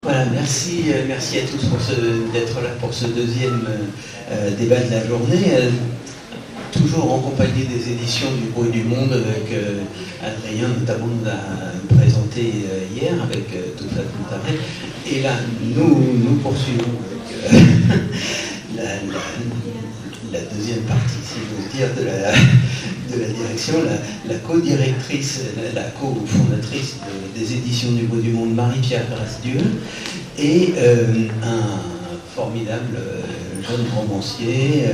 Voilà, merci à tous d'être là pour ce deuxième débat de la journée, toujours en compagnie des éditions du Bruit du Monde, avec Adrien notamment nous a présenté hier avec toute la Montaré. Et là, nous poursuivons avec la deuxième partie, si j'ose dire, de la direction, la co-directrice, la co-fondatrice des éditions du Bruit du Monde, Marie-Pierre Grasdieu, et un formidable jeune romancier,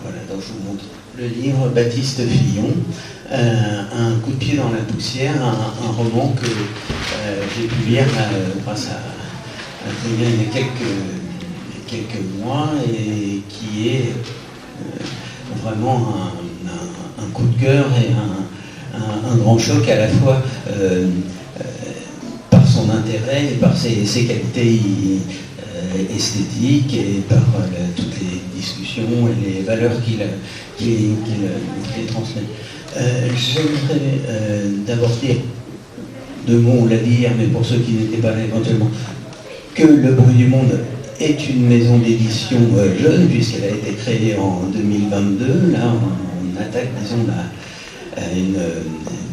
voilà, dont je vous montre le livre, Baptiste Fillon, un coup de pied dans la poussière, un roman que j'ai pu lire grâce à Adrien il y a quelques mois, et qui est vraiment un coup de cœur et un grand choc à la fois par son intérêt et par ses qualités esthétiques et par toutes les discussions et les valeurs qu'il transmet. J'aimerais d'abord dire deux mots, on l'a dit hier, mais pour ceux qui n'étaient pas là éventuellement, que Le Bruit du Monde est une maison d'édition jeune, puisqu'elle a été créée en 2022. Là, on attaque, disons, une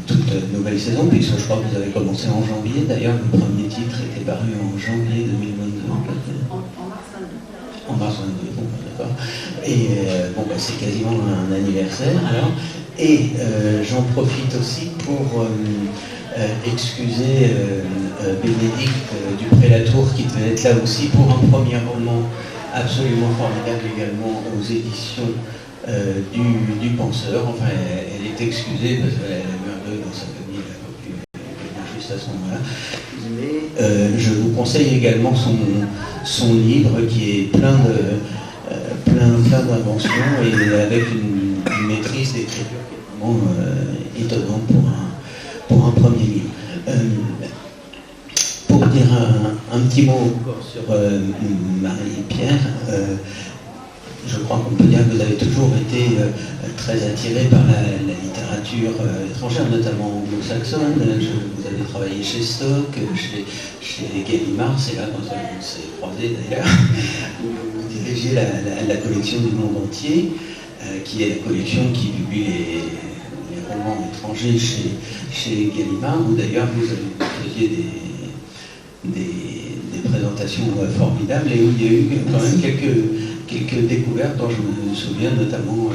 toute nouvelle saison, puisque je crois que vous avez commencé en janvier. D'ailleurs, le premier titre était paru en janvier 2022. En mars 22, bon, d'accord. Et c'est quasiment un anniversaire, alors. Et j'en profite aussi pour excuser Bénédicte Dupré-Latour, qui devait être là aussi pour un premier roman absolument formidable également aux éditions du Penseur. Enfin, elle est excusée parce qu'elle a eu un deuil dans sa famille, elle a pu venir juste à ce moment-là. Mais je vous conseille également son livre, qui est plein d'inventions et avec une maîtrise d'écriture qui est vraiment étonnante pour un premier livre. Pour dire un petit mot encore sur Marie-Pierre, je crois qu'on peut dire que vous avez toujours été très attiré par la littérature étrangère, notamment anglo-saxonne. Vous avez travaillé chez Stock, chez Gallimard, c'est là quand on s'est croisés d'ailleurs. Vous dirigez la collection du monde entier, qui est la collection qui publie les romans étrangers chez Gallimard, où d'ailleurs vous faisiez des présentations formidables et où il y a eu quand même quelques découvertes dont je me souviens, notamment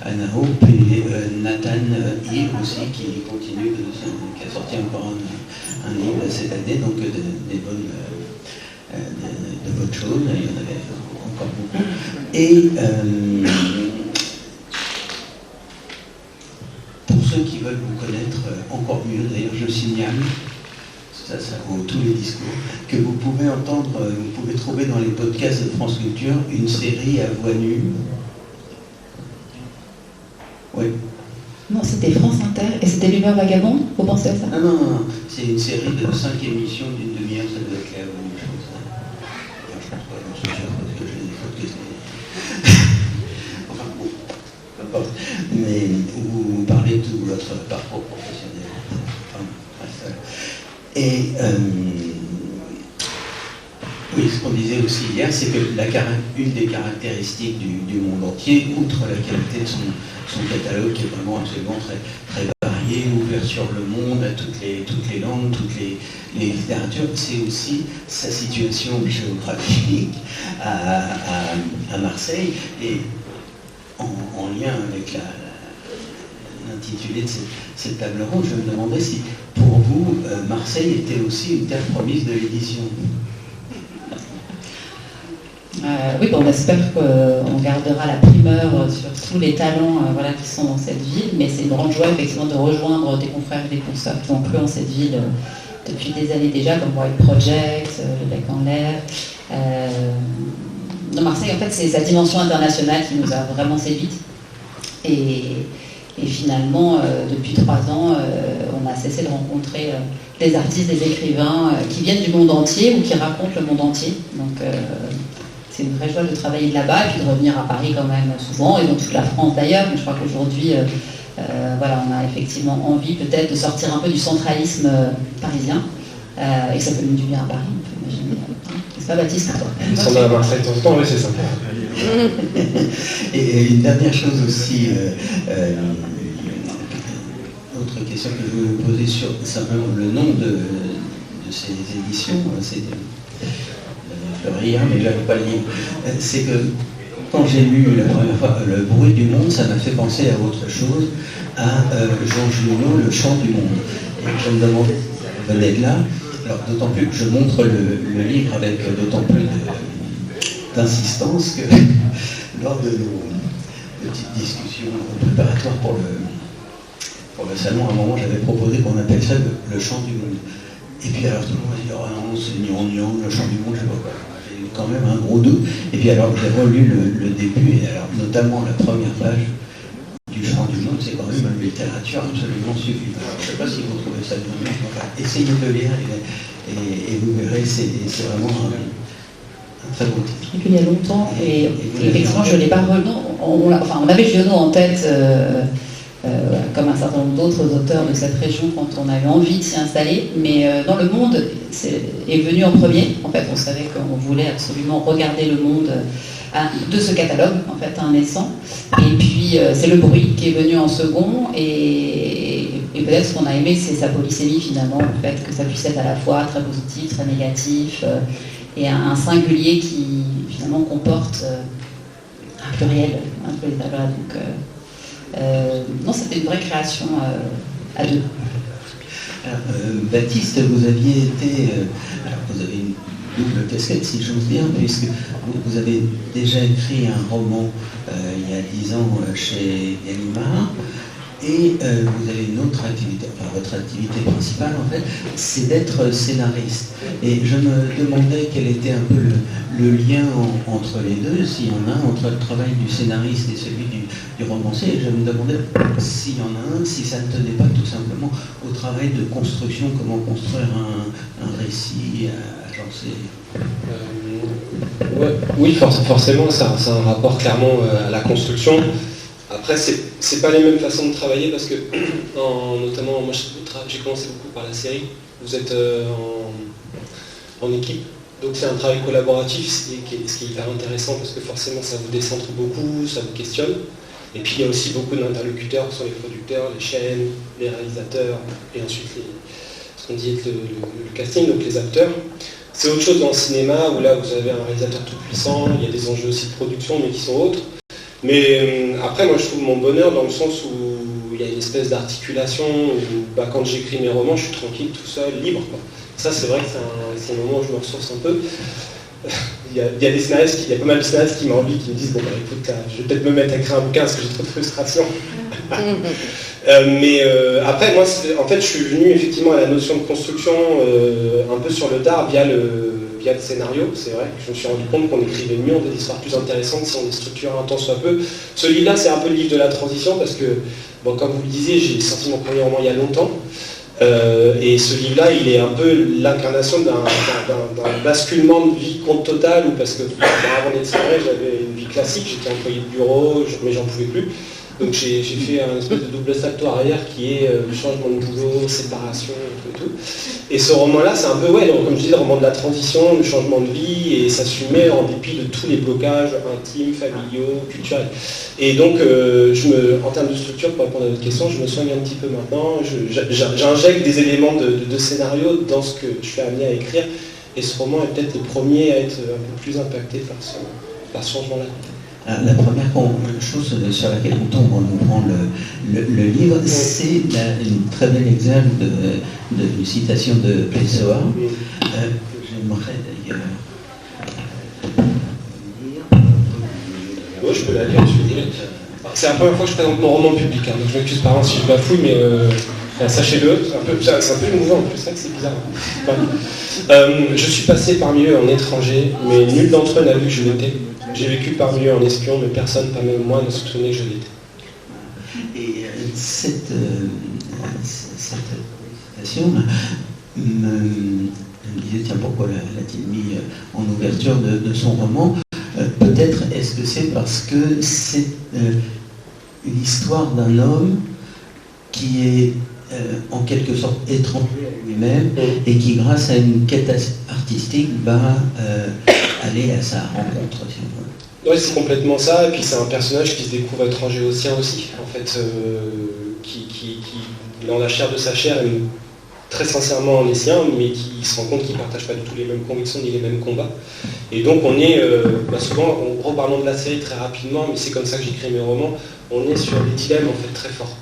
Anna Hope et Nathan Hill aussi, qui continue, qui a sorti encore un livre cette année, donc de bonnes choses, il y en avait encore beaucoup. Et pour ceux qui veulent vous connaître encore mieux, d'ailleurs je signale, ça vaut tous les discours, que vous pouvez trouver dans les podcasts de France Culture une série à voix nue. Oui. Non, c'était France Inter et c'était l'humeur vagabonde, vous pensez à ça? Non, c'est une série de 5 émissions d'une demi-heure, ça doit être la voix nue, je pense. D'ailleurs, je pense pas, j'en suis sûr, parce que j'ai des podcasts. Enfin bon, peu importe. Mais vous parlez de tout votre parcours professionnel. Enfin, bref. Et oui, ce qu'on disait aussi hier, c'est que une des caractéristiques du monde entier, outre la qualité de son catalogue qui est vraiment absolument très, très varié, ouvert sur le monde, à toutes les langues, toutes les littératures, c'est aussi sa situation géographique à Marseille, et en lien avec l'intitulé de cette table ronde, je me demandais si, pour vous, Marseille était aussi une terre promise de l'édition. Oui, on espère qu'on gardera la primeur sur tous les talents qui sont dans cette ville, mais c'est une grande joie effectivement de rejoindre des confrères et des consoeurs qui ont cru en cette ville depuis des années déjà, comme White Project, Le Bec en l'air. Dans Marseille, en fait, c'est sa dimension internationale qui nous a vraiment séduite. Et finalement, depuis 3 ans, on a cessé de rencontrer des artistes, des écrivains qui viennent du monde entier ou qui racontent le monde entier. Donc c'est une vraie joie de travailler de là-bas et puis de revenir à Paris quand même souvent, et dans toute la France d'ailleurs. Mais je crois qu'aujourd'hui, on a effectivement envie peut-être de sortir un peu du centralisme parisien et ça fait même du bien à Paris, on peut imaginer. C'est pas Baptiste, toi. On a à Marseille de temps en temps, oui, c'est sympa. Et une dernière chose aussi, autre question que je voulais poser sur simplement le nom de ces éditions, c'est Fleurir, mais je n'avais pas le livre. C'est que quand j'ai lu la première fois Le bruit du monde, ça m'a fait penser à autre chose, à Jean Giono, Le chant du monde. Et je me demandais si ça venait de là. Alors d'autant plus que je montre le livre avec d'autant plus d'insistance que lors de nos petites discussions préparatoires pour le salon, à un moment j'avais proposé qu'on appelle ça le chant du monde. Et puis alors tout le monde a dit, oh non, c'est gnangnan, le chant du monde, je sais pas quoi. J'ai quand même un gros doute. Et puis alors j'ai relu le début, et alors notamment la première page du chant du monde, c'est quand même une littérature absolument sublime. Je ne sais pas si vous trouvez ça bien, enfin, essayez de le lire et vous verrez, c'est vraiment un très beau titre. Il y a longtemps, et effectivement je ne l'ai pas relu. On avait Giono en tête, comme un certain nombre d'autres auteurs de cette région quand on a eu envie de s'y installer, mais dans le monde est venu en premier. En fait, on savait qu'on voulait absolument regarder le monde de ce catalogue, en fait, un naissant. Et puis, c'est le bruit qui est venu en second, et peut-être ce qu'on a aimé, c'est sa polysémie, finalement, le fait que ça puisse être à la fois très positif, très négatif, et un singulier qui, finalement, comporte un pluriel. Voilà, donc, non, c'était une vraie création à deux. Alors, Baptiste, vous aviez été... alors, vous avez une double casquette, si j'ose dire, puisque vous avez déjà écrit un roman il y a 10 ans chez Gallimard, et vous avez une autre activité, enfin votre activité principale en fait, c'est d'être scénariste. Et je me demandais quel était un peu le lien entre les deux, s'il y en a, entre le travail du scénariste et celui du romancier. Et je me demandais s'il y en a un, si ça ne tenait pas tout simplement au travail de construction, comment construire un récit agencé. Ouais, oui, forcément, c'est un rapport clairement à la construction. Après, c'est pas les mêmes façons de travailler parce que, notamment, moi j'ai commencé beaucoup par la série. Vous êtes en équipe, donc c'est un travail collaboratif, ce qui est hyper intéressant parce que forcément ça vous décentre beaucoup, ça vous questionne. Et puis il y a aussi beaucoup d'interlocuteurs, qui sont les producteurs, les chaînes, les réalisateurs, et ensuite ce qu'on dit être le casting, donc les acteurs. C'est autre chose dans le cinéma où là vous avez un réalisateur tout puissant, il y a des enjeux aussi de production mais qui sont autres. Mais après moi je trouve mon bonheur dans le sens où il y a une espèce d'articulation où quand j'écris mes romans je suis tranquille, tout seul, libre, quoi. Ça c'est vrai que c'est un moment où je me ressource un peu. Il y a des scénaristes, il y a pas mal de scénaristes qui m'envient, qui me disent bon bah écoute, je vais peut-être me mettre à écrire un bouquin parce que j'ai trop de frustration. Mais après moi en fait je suis venu effectivement à la notion de construction un peu sur le tard via le scénario. C'est vrai que je me suis rendu compte qu'on écrivait mieux, on a des histoires plus intéressantes si on les structurait un tant soit peu. Ce livre-là c'est un peu le livre de la transition parce que bon, comme vous le disiez, j'ai sorti mon premier roman il y a longtemps. Et ce livre-là, il est un peu l'incarnation d'un basculement de vie compte total, où parce que avant d'être scénariste, j'avais une vie classique, j'étais employé de bureau, mais j'en pouvais plus. Donc j'ai fait un espèce de double salto arrière qui est le changement de boulot, séparation et tout. Et ce roman-là, c'est un peu, ouais, comme je disais, le roman de la transition, le changement de vie, et s'assumer en dépit de tous les blocages intimes, familiaux, culturels. Et donc, en termes de structure, pour répondre à votre question, je me soigne un petit peu maintenant, j'injecte des éléments de scénario dans ce que je suis amené à écrire, et ce roman est peut-être le premier à être un peu plus impacté par ce changement-là. La première chose sur laquelle on tombe en ouvrant le livre, c'est une très belle exemple d'une citation de Pessoa. J'aimerais d'ailleurs lire. Oui, je peux la lire, je vais lire. C'est la première fois que je présente mon roman public, hein, donc je m'excuse par an si je bafouille, mais sachez-le, c'est un peu émouvant en plus, c'est vrai que c'est bizarre. Je suis passé parmi eux en étranger, mais nul d'entre eux n'a vu que je l'étais. J'ai vécu parmi eux en espion, mais personne, pas même moi, ne soupçonnait que je l'étais. Et cette citation me disait, tiens, pourquoi l'a-t-il mis en ouverture de son roman? Peut-être est-ce que c'est parce que c'est une histoire d'un homme qui est en quelque sorte étranger à lui-même et qui, grâce à une quête artistique, va aller à sa rencontre, si on veut. Oui, c'est complètement ça, et puis c'est un personnage qui se découvre étranger au sien aussi, en fait, qui dans la chair de sa chair aime très sincèrement les siens, mais qui se rend compte qu'il ne partage pas du tout les mêmes convictions ni les mêmes combats. Et donc on est, souvent, en reparlant de la série très rapidement, mais c'est comme ça que j'écris mes romans, on est sur des dilemmes en fait très forts.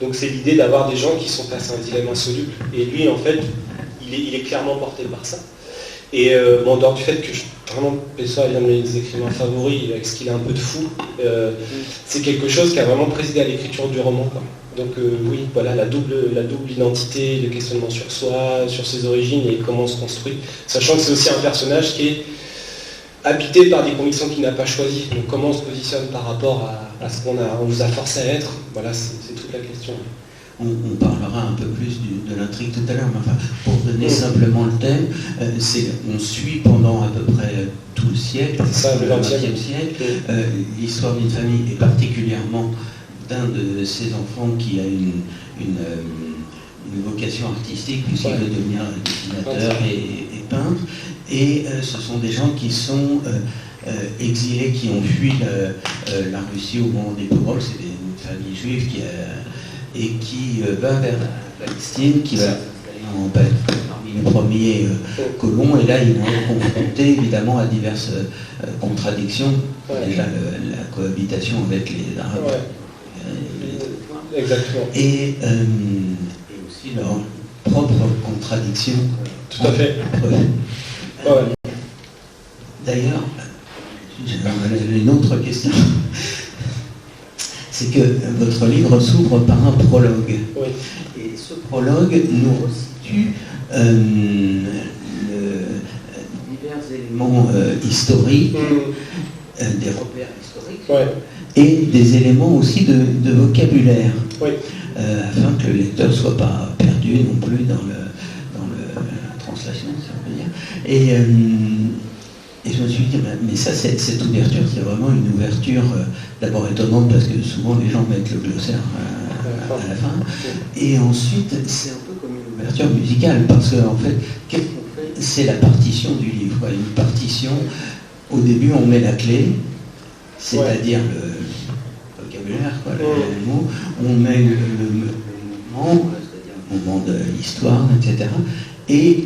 Donc c'est l'idée d'avoir des gens qui sont face à un dilemme insoluble, et lui en fait, il est clairement porté par ça. Et en dehors du fait que vraiment Pessoa est l'un de mes écrivains favoris, avec ce qu'il a un peu de fou, c'est quelque chose qui a vraiment présidé à l'écriture du roman, quoi. Donc oui, voilà, la double identité, le questionnement sur soi, sur ses origines et comment on se construit, sachant que c'est aussi un personnage qui est habité par des convictions qu'il n'a pas choisies. Donc comment on se positionne par rapport à ce qu'on vous a forcé à être, voilà, c'est toute la question. On parlera un peu plus de l'intrigue tout à l'heure, mais enfin, pour donner simplement le thème, on suit pendant à peu près tout le siècle, le XXe siècle, l'histoire d'une famille et particulièrement d'un de ses enfants qui a une vocation artistique puisqu'il veut devenir dessinateur et peintre. Et ce sont des gens qui sont exilés, qui ont fui la Russie au moment des pogroms. C'est une famille juive qui va vers la Palestine, qui va parmi les premiers colons, et là ils vont être confrontés évidemment à diverses contradictions. Déjà la cohabitation avec les Arabes. Exactement. Et aussi leur propre contradiction. Tout à fait. D'ailleurs, une autre question, c'est que votre livre s'ouvre par un prologue. Oui. Et ce prologue nous resitue divers éléments historiques, des repères historiques, et des éléments aussi de vocabulaire, afin que le lecteur ne soit pas perdu non plus dans la translation, si on peut dire. Et je me suis dit, mais ça, cette ouverture, c'est vraiment une ouverture d'abord étonnante, parce que souvent les gens mettent le glossaire à la fin, et ensuite, c'est un peu comme une ouverture musicale, parce qu'en fait, qu'est-ce qu'on fait? C'est la partition du livre, quoi. Une partition, au début, on met la clé, c'est-à-dire le vocabulaire, quoi, le mot, on met le mouvement, c'est-à-dire le moment de l'histoire, etc. Et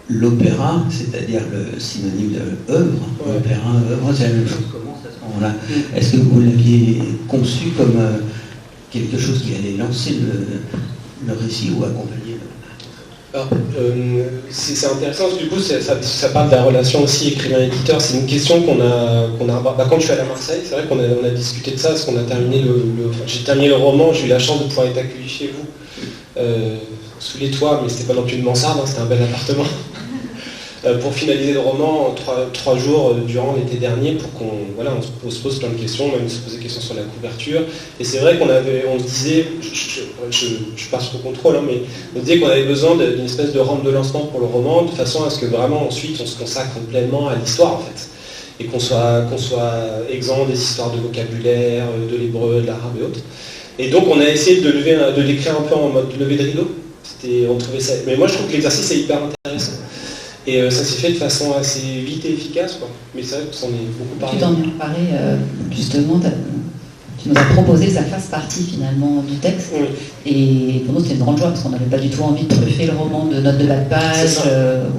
l'opéra, c'est-à-dire le synonyme de œuvre, opéra, œuvre, c'est la même chose, commence à ce moment-là. Est-ce que vous l'aviez conçu comme quelque chose qui allait lancer le récit ou accompagner Alors, c'est intéressant, parce que du coup, ça parle de la relation aussi écrivain-éditeur. C'est une question qu'on a quand je suis allé à Marseille, c'est vrai qu'on a discuté de ça, parce qu'on a terminé j'ai terminé le roman, j'ai eu la chance de pouvoir être accueilli chez vous, sous les toits, mais c'était pas non plus une mansarde, c'était un bel appartement. Pour finaliser le roman, 3 jours durant l'été dernier, pour on se pose plein de questions, même se poser des questions sur la couverture. Et c'est vrai qu'on se disait, je passe au contrôle, mais on disait qu'on avait besoin d'une espèce de rampe de lancement pour le roman, de façon à ce que vraiment ensuite on se consacre pleinement à l'histoire en fait. Et qu'on soit exempt des histoires de vocabulaire, de l'hébreu, de l'arabe et autres. Et donc on a essayé de l'écrire un peu en mode levée de rideau. On trouvait ça. Mais moi je trouve que l'exercice est hyper intéressant. Et ça s'est fait de façon assez vite et efficace, quoi. Mais c'est vrai que s'en est beaucoup parlé. Tu t'en as parlé justement, tu nous as proposé que ça fasse partie finalement du texte. Oui. Et pour nous c'était une grande joie parce qu'on n'avait pas du tout envie de truffer le roman de notes de bas de page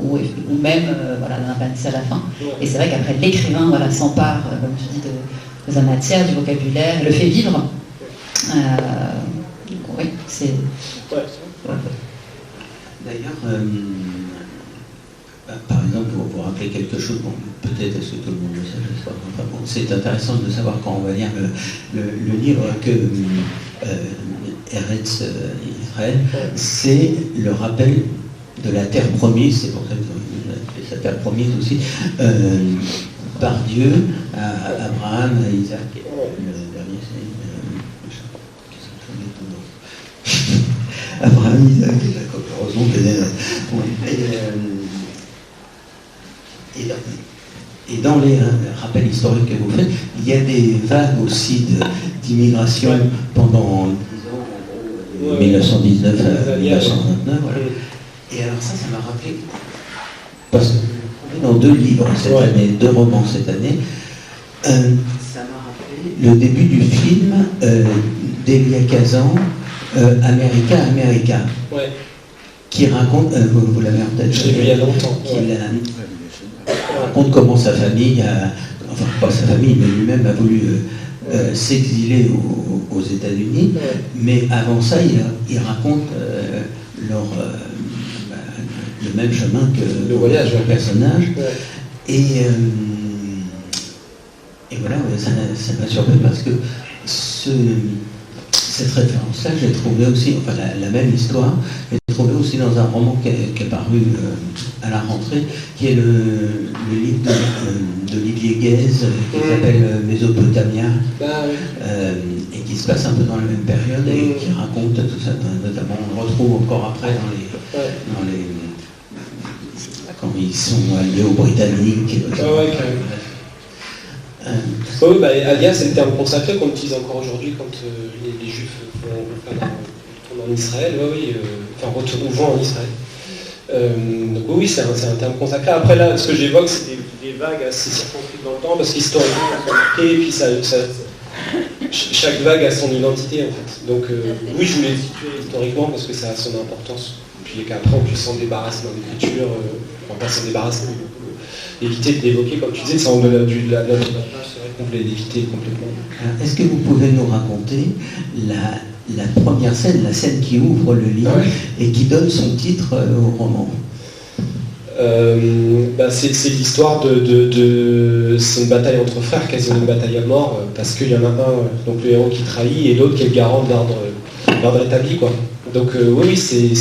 ou même d'un appendice à la fin. Ouais. Et c'est vrai qu'après l'écrivain s'empare, comme tu dis, de sa matière, du vocabulaire, le fait vivre. Oui, c'est... Ouais. D'ailleurs, par exemple, pour vous rappeler quelque chose, bon, peut-être est-ce que tout le monde le sait, j'espère. Enfin, bon, c'est intéressant de savoir quand on va lire le livre que Eretz Israël, c'est le rappel de la terre promise, c'est pour ça qu'on a fait sa terre promise aussi, par Dieu à Abraham, à Isaac, et le dernier c'est Abraham, Isaac et Jacob, heureusement que et dans les rappels historiques que vous faites, il y a des vagues aussi d'immigration pendant 10 ans, en gros, 1919 à 1929, voilà. Et alors ça m'a rappelé, parce que dans 2 livres cette année, 2 romans cette année, ça m'a rappelé le début du film d'Elia Kazan, America, qui raconte, vous l'avez en tête, je l'ai vu il y a longtemps, raconte comment sa famille, enfin pas sa famille, mais lui-même a voulu s'exiler aux États-Unis, mais avant ça, il raconte le même chemin que le voyage, le personnage. Et voilà, ça m'a surpris parce que cette référence-là, j'ai trouvé aussi, enfin la même histoire, j'ai trouvé aussi dans un roman qui est paru à la rentrée, qui est le livre d'Olivier Guèze, qui s'appelle Mésopotamia, et qui se passe un peu dans la même période et qui raconte tout ça, notamment on le retrouve encore après dans les quand ils sont alliés aux Britanniques. Alia, c'est le terme consacré qu'on utilise encore aujourd'hui quand les Juifs vont en Israël, vont en Israël. Donc oui, c'est un terme consacré. Après là, ce que j'évoque, c'est des vagues assez circonscrites dans le temps, parce qu'historiquement, elles sont marquées, et puis chaque vague a son identité en fait. Donc oui, je voulais le situer historiquement parce que ça a son importance. Puis qu'après on puisse s'en débarrasser dans l'écriture, pas s'en débarrasser, mais éviter de l'évoquer, comme tu disais, ça en delà de la page, c'est vrai qu'on voulait l'éviter complètement. Est-ce que vous pouvez nous raconter la première scène, la scène qui ouvre le livre et qui donne son titre au roman? C'est l'histoire c'est une bataille entre frères, quasiment une bataille à mort, parce qu'il y en a un, donc le héros qui trahit, et l'autre qui est le garant de l'ordre établi, quoi. Donc oui, c'est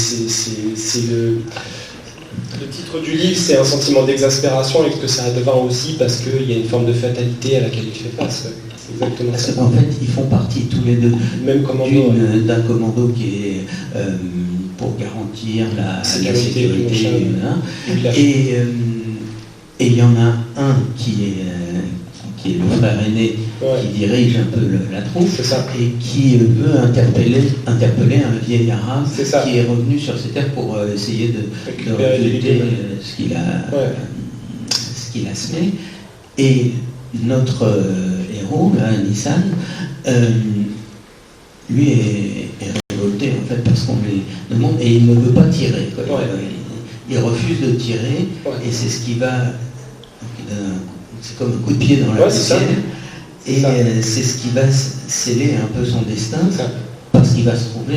le titre du livre, c'est un sentiment d'exaspération, et que ça devint aussi parce qu'il y a une forme de fatalité à laquelle il fait face. C'est exactement parce ça. qu'en fait, ils font partie tous les deux même commando, d'un commando qui est pour garantir la sécurité. Et il y en a un qui est le frère aîné, qui dirige un peu la troupe, et qui veut interpeller un vieil arabe qui est revenu sur ses terres pour essayer de recruter ce qu'il a semé. Et notre héros, là, Nissan, lui est révolté en fait parce qu'on lui demande, et il ne veut pas tirer, quoi. Il refuse de tirer, et c'est ce qui va, c'est comme un coup de pied dans la poussière, et c'est ce qui va sceller un peu son destin, parce qu'il va se trouver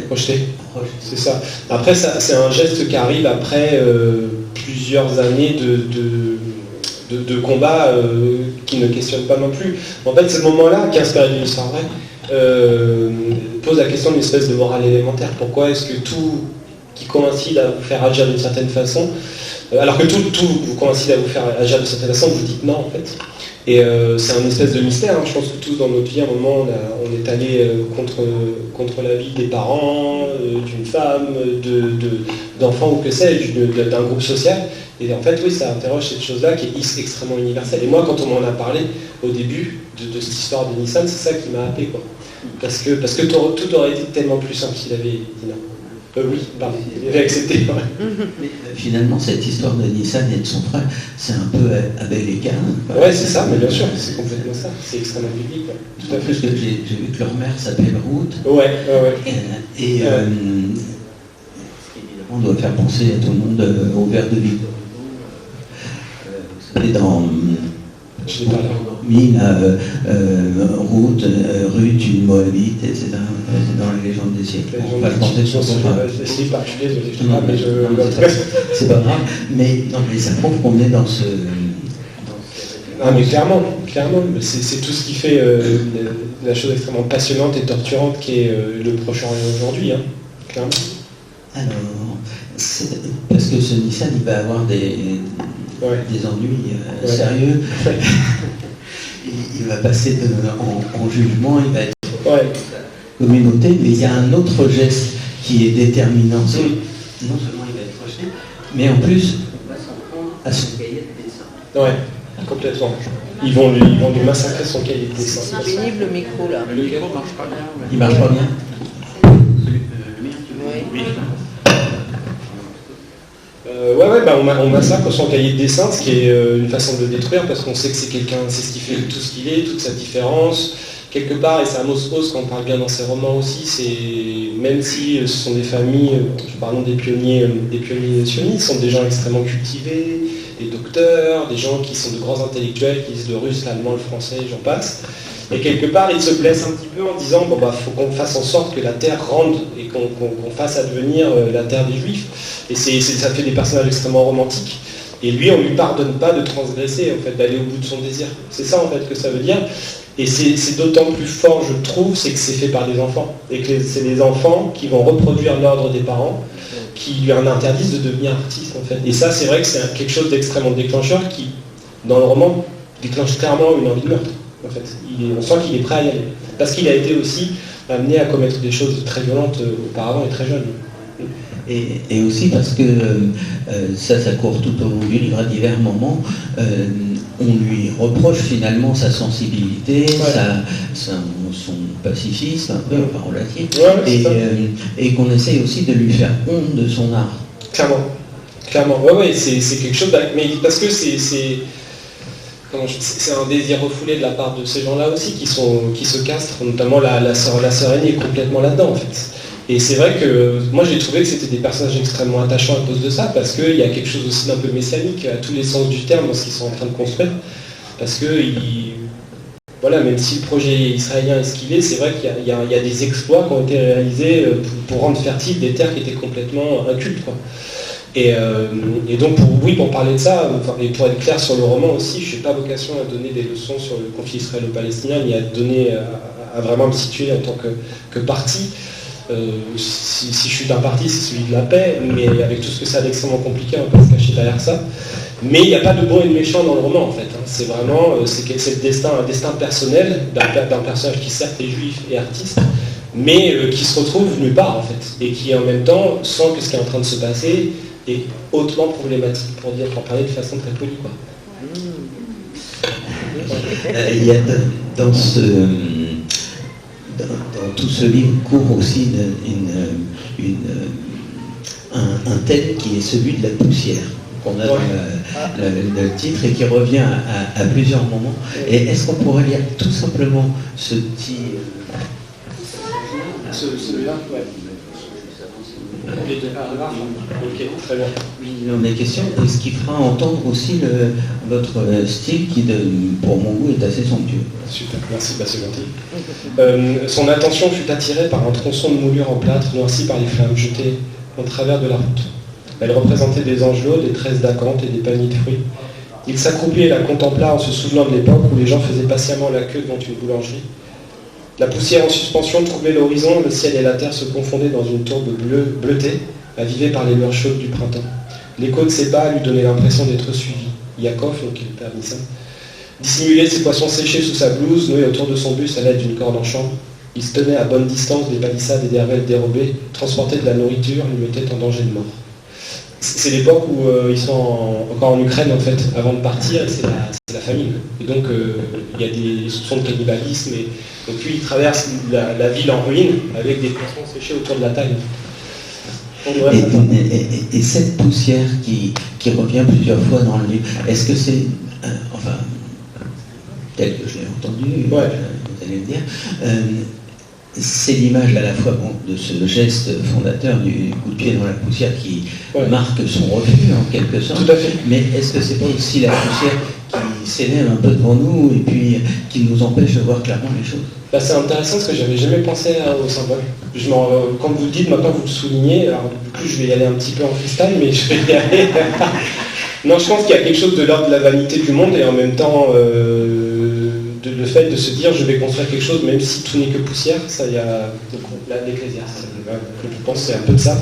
projeté. C'est ça. Après, c'est un geste qui arrive après plusieurs années de combat qui ne questionnent pas non plus. En fait, c'est ce moment-là, qui est inspiré d'une histoire vraie, pose la question d'une espèce de morale élémentaire. Pourquoi est-ce que tout qui coïncide à vous faire agir d'une certaine façon, alors que tout vous coïncide à vous faire agir d'une certaine façon, vous dites non en fait. Et c'est un espèce de mystère, hein. Je pense que tous dans notre vie, à un moment, on est allé contre la vie des parents, d'une femme, d'enfants ou que sais-je, d'un groupe social. Et en fait, oui, ça interroge cette chose-là qui est extrêmement universelle. Et moi, quand on m'en a parlé au début de cette histoire de Nissan, c'est ça qui m'a happé, quoi. Parce que tout aurait été tellement plus simple s'il avait dit non. Oui, pardon, il avait accepté. Mais finalement, cette histoire de Nissan et de son frère, c'est un peu Abel et Caïn. Ouais, c'est ça, mais bien sûr, c'est complètement ça. C'est extrêmement biblique. Tout à fait. Parce que j'ai vu que leur mère s'appelle Ruth. Ouais. Et évidemment, on doit faire penser à tout le monde au vers de Victor Hugo. Vous savez, dans Ruth, une Moabite, etc. C'est dans les légendes des siècles. On va le tenter de chanson. C'est pas grave. Mais ça prouve qu'on est dans ce. Non, mais clairement, c'est tout ce qui fait la chose extrêmement passionnante et torturante qui est le Proche-Orient aujourd'hui, hein, clairement. Alors, parce que ce Nissan, il va avoir des ennuis sérieux. Il va passer en jugement, il va être communauté, mais il y a un autre geste qui est déterminant. Non seulement il va être rejeté, mais en plus, on va s'en prendre à son cahier de dessin. Ouais, complètement. Ils vont lui massacrer son cahier de dessin. C'est pénible le micro là. Le micro marche pas bien. Il marche pas bien. Oui. On massacre son cahier de dessin, ce qui est une façon de le détruire, parce qu'on sait que c'est quelqu'un, c'est ce qui fait tout ce qu'il est, toute sa différence. Quelque part, et c'est Amos Oz qu'on parle bien dans ses romans aussi, c'est même si ce sont des familles, parlons des pionniers sionistes, ce sont des gens extrêmement cultivés, des docteurs, des gens qui sont de grands intellectuels, qui disent le russe, l'allemand, le français, j'en passe. Et quelque part, ils se blessent un petit peu en disant faut qu'on fasse en sorte que la terre rende et qu'on fasse advenir la terre des juifs. Et ça fait des personnages extrêmement romantiques. Et lui, on ne lui pardonne pas de transgresser, en fait, d'aller au bout de son désir. C'est ça en fait que ça veut dire. Et c'est d'autant plus fort, je trouve, c'est que c'est fait par des enfants. Et que c'est des enfants qui vont reproduire l'ordre des parents, qui lui en interdisent de devenir artiste, en fait. Et ça, c'est vrai que c'est quelque chose d'extrêmement déclencheur qui, dans le roman, déclenche clairement une envie de meurtre. En fait. On sent qu'il est prêt à y aller. Parce qu'il a été aussi amené à commettre des choses très violentes auparavant et très jeune. Et aussi parce que ça court tout au long du livre, à divers moments, on lui reproche finalement sa sensibilité, son pacifisme, un peu, enfin relatif, et qu'on essaye aussi de lui faire honte de son art. Clairement. C'est quelque chose, mais parce que c'est un désir refoulé de la part de ces gens-là aussi, qui se castrent, notamment la sœur aînée est complètement là-dedans, en fait. Et c'est vrai que moi j'ai trouvé que c'était des personnages extrêmement attachants à cause de ça, parce qu'il y a quelque chose aussi d'un peu messianique à tous les sens du terme dans ce qu'ils sont en train de construire. Parce que, même si le projet israélien est ce qu'il est, c'est vrai qu'il y a des exploits qui ont été réalisés pour rendre fertiles des terres qui étaient complètement incultes, quoi. Et donc pour parler de ça, et pour être clair sur le roman aussi, je n'ai pas vocation à donner des leçons sur le conflit israélo-palestinien, ni à vraiment me situer en tant que parti. Si je suis d'un parti, c'est celui de la paix, mais avec tout ce que c'est d'extrêmement compliqué, on peut se cacher derrière ça. Mais il n'y a pas de bon et de méchant dans le roman, en fait. C'est vraiment c'est un destin personnel d'un personnage qui certes est juif et artiste, mais qui se retrouve nulle part, en fait, et qui en même temps sent que ce qui est en train de se passer est hautement problématique, pour parler de façon très polie, quoi. Il y a dans tout ce livre court aussi un thème qui est celui de la poussière, qu'on a dans le titre et qui revient à plusieurs moments. Et est-ce qu'on pourrait lire tout simplement ce petit... Celui-là, Les deux paragraphes. Ok, très bien. Il en est question, et ce qui fera entendre aussi votre style qui, pour mon goût, est assez somptueux. Super, merci, c'est gentil. Son attention fut attirée par un tronçon de moulure en plâtre noirci par les flammes jetées au travers de la route. Elle représentait des angelots, des tresses d'acanthe et des paniers de fruits. Il s'accroupit et la contempla en se souvenant de l'époque où les gens faisaient patiemment la queue devant une boulangerie. La poussière en suspension troublait l'horizon, le ciel et la terre se confondaient dans une tourbe bleutée, avivée par les lueurs chaudes du printemps. L'écho de ses pas lui donnait l'impression d'être suivi. Yakov, donc le père Nissan, dissimulait ses poissons séchés sous sa blouse, noués autour de son buste à l'aide d'une corde en chambre. Il se tenait à bonne distance des palissades et des ravelles dérobées, transporter de la nourriture lui mettait en danger de mort. C'est l'époque où ils sont encore en Ukraine, en fait, avant de partir, et c'est la famine. Et donc, il y a des soupçons de cannibalisme, et donc lui, il traverse la ville en ruine, avec des poissons séchés autour de la taille. Et cette poussière qui revient plusieurs fois dans le livre, est-ce que c'est, tel que je l'ai entendu, vous allez le dire, c'est l'image à la fois de ce geste fondateur du coup de pied dans la poussière qui marque son refus en quelque sorte. Tout à fait. Mais est-ce que c'est pas aussi la poussière qui s'élève un peu devant nous et puis qui nous empêche de voir clairement les choses? C'est intéressant parce que j'avais jamais pensé au symbole. Quand vous le dites, maintenant vous le soulignez, alors du coup je vais y aller un petit peu en freestyle, mais je vais y aller. Non, je pense qu'il y a quelque chose de l'ordre de la vanité du monde et en même temps le fait de se dire je vais construire quelque chose même si tout n'est que poussière, ça il y a l'Ecclésiaste, je pense que c'est un peu de ça.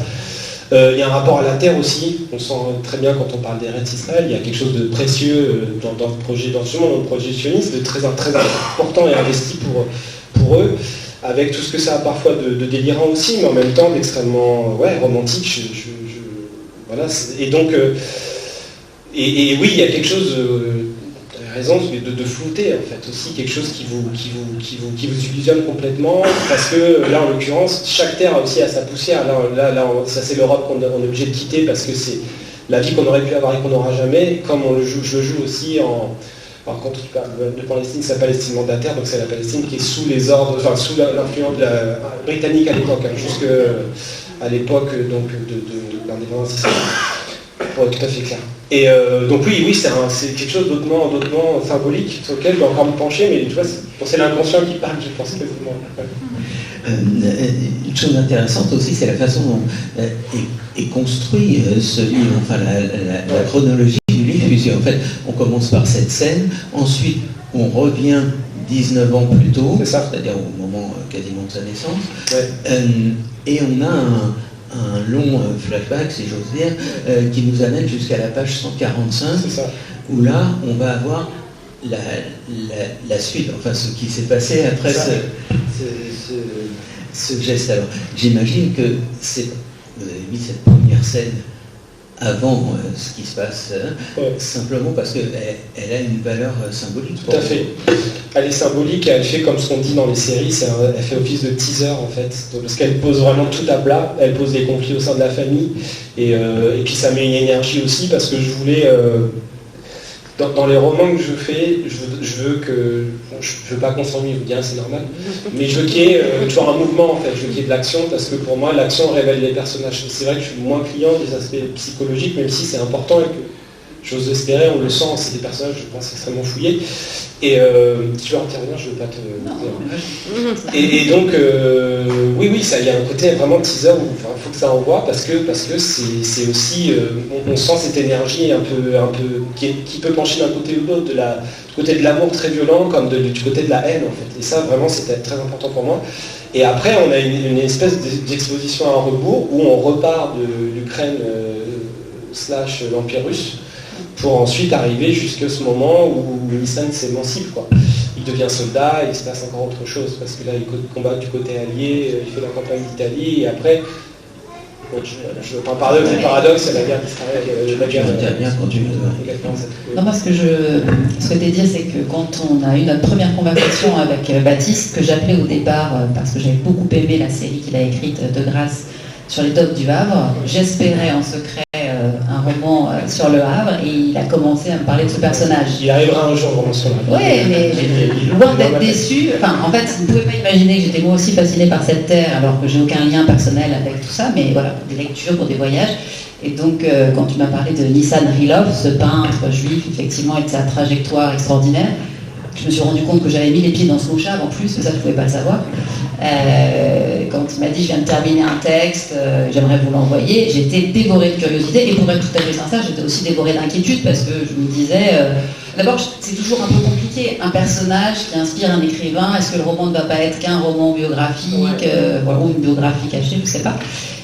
Il y a un rapport à la terre aussi, on sent très bien quand on parle des Eretz Israël, il y a quelque chose de précieux dans le projet sioniste, de très important et investi pour eux, avec tout ce que ça a parfois de délirant aussi, mais en même temps d'extrêmement romantique. Voilà, et donc, et oui, il y a quelque chose raison de flouter en fait aussi quelque chose qui vous illusionne complètement, parce que là en l'occurrence chaque terre aussi a sa poussière. Là ça c'est l'Europe qu'on est obligé de quitter parce que c'est la vie qu'on aurait pu avoir et qu'on n'aura jamais. Comme je le joue aussi par contre tu parles de Palestine, c'est la Palestine mandataire, donc c'est la Palestine qui est sous les ordres, enfin sous l'influence britannique à l'époque, jusque à l'époque donc de l'indépendance israélienne, pour être tout à fait clair. Et donc oui, c'est quelque chose d'autrement symbolique sur lequel je dois encore me pencher, mais tu vois, c'est l'inconscient qui parle, je pense quasiment. Une chose intéressante aussi, c'est la façon dont est construit ce livre, enfin la chronologie du livre, puisque en fait on commence par cette scène, ensuite on revient 19 ans plus tôt, c'est-à-dire au moment quasiment de sa naissance, et on a un long flashback, si j'ose dire, qui nous amène jusqu'à la page 145, où là on va avoir la suite, enfin ce qui s'est passé après ce geste. Alors j'imagine que vous avez mis cette première scène avant ce qui se passe, simplement parce qu'elle a une valeur symbolique. Tout à fait. Elle est symbolique et elle fait comme ce qu'on dit dans les séries, elle fait office de teaser en fait, parce qu'elle pose vraiment tout à plat, elle pose les conflits au sein de la famille, et puis ça met une énergie aussi, parce que je voulais, dans les romans que je fais, je veux pas qu'on s'ennuie, vous direz c'est normal, mais je veux qu'il y ait toujours un mouvement en fait, je veux qu'il y ait de l'action, parce que pour moi l'action révèle les personnages. C'est vrai que je suis moins client des aspects psychologiques, même si c'est important et que j'ose espérer, on le sent, c'est des personnages, je pense, extrêmement fouillés. Et si tu veux intervenir, je ne veux pas te... Non. Et donc, oui, ça, il y a un côté vraiment teaser où il faut que ça envoie, parce que c'est aussi... on sent cette énergie un peu qui peut pencher d'un côté ou de l'autre, du côté de l'amour très violent, comme du côté de la haine, en fait. Et ça, vraiment, c'était très important pour moi. Et après, on a une espèce d'exposition à un rebours, où on repart de l'Ukraine / l'Empire russe, pour ensuite arriver jusqu'à ce moment où Nissan s'émancipe, quoi. Il devient soldat, il se passe encore autre chose, parce que là il combat du côté allié, il fait la campagne d'Italie, et après, je veux pas parler des paradoxes, c'est la guerre d'Israël, Non, moi ce que je souhaitais dire, c'est que quand on a eu notre première conversation avec Baptiste, que j'appelais au départ, parce que j'avais beaucoup aimé la série qu'il a écrite de Grasse sur les docks du Havre, j'espérais en secret un roman sur le Havre, et il a commencé à me parler de ce personnage. Il arrivera un jour un roman sur le Havre. Oui, mais loin d'être déçu, en fait, vous ne pouvez pas imaginer que j'étais moi aussi fascinée par cette terre, alors que j'ai aucun lien personnel avec tout ça, mais voilà, pour des lectures, pour des voyages. Et donc, quand tu m'as parlé de Nissan Rilov, ce peintre juif, effectivement, et de sa trajectoire extraordinaire, je me suis rendu compte que j'avais mis les pieds dans ce mouchard en plus, mais ça je ne pouvais pas le savoir. Quand il m'a dit je viens de terminer un texte, j'aimerais vous l'envoyer, j'étais dévorée de curiosité, et pour être tout à fait sincère, j'étais aussi dévorée d'inquiétude, parce que je me disais, d'abord c'est toujours un peu compliqué, un personnage qui inspire un écrivain, est-ce que le roman ne va pas être qu'un roman biographique, ou une biographie cachée, je ne sais pas.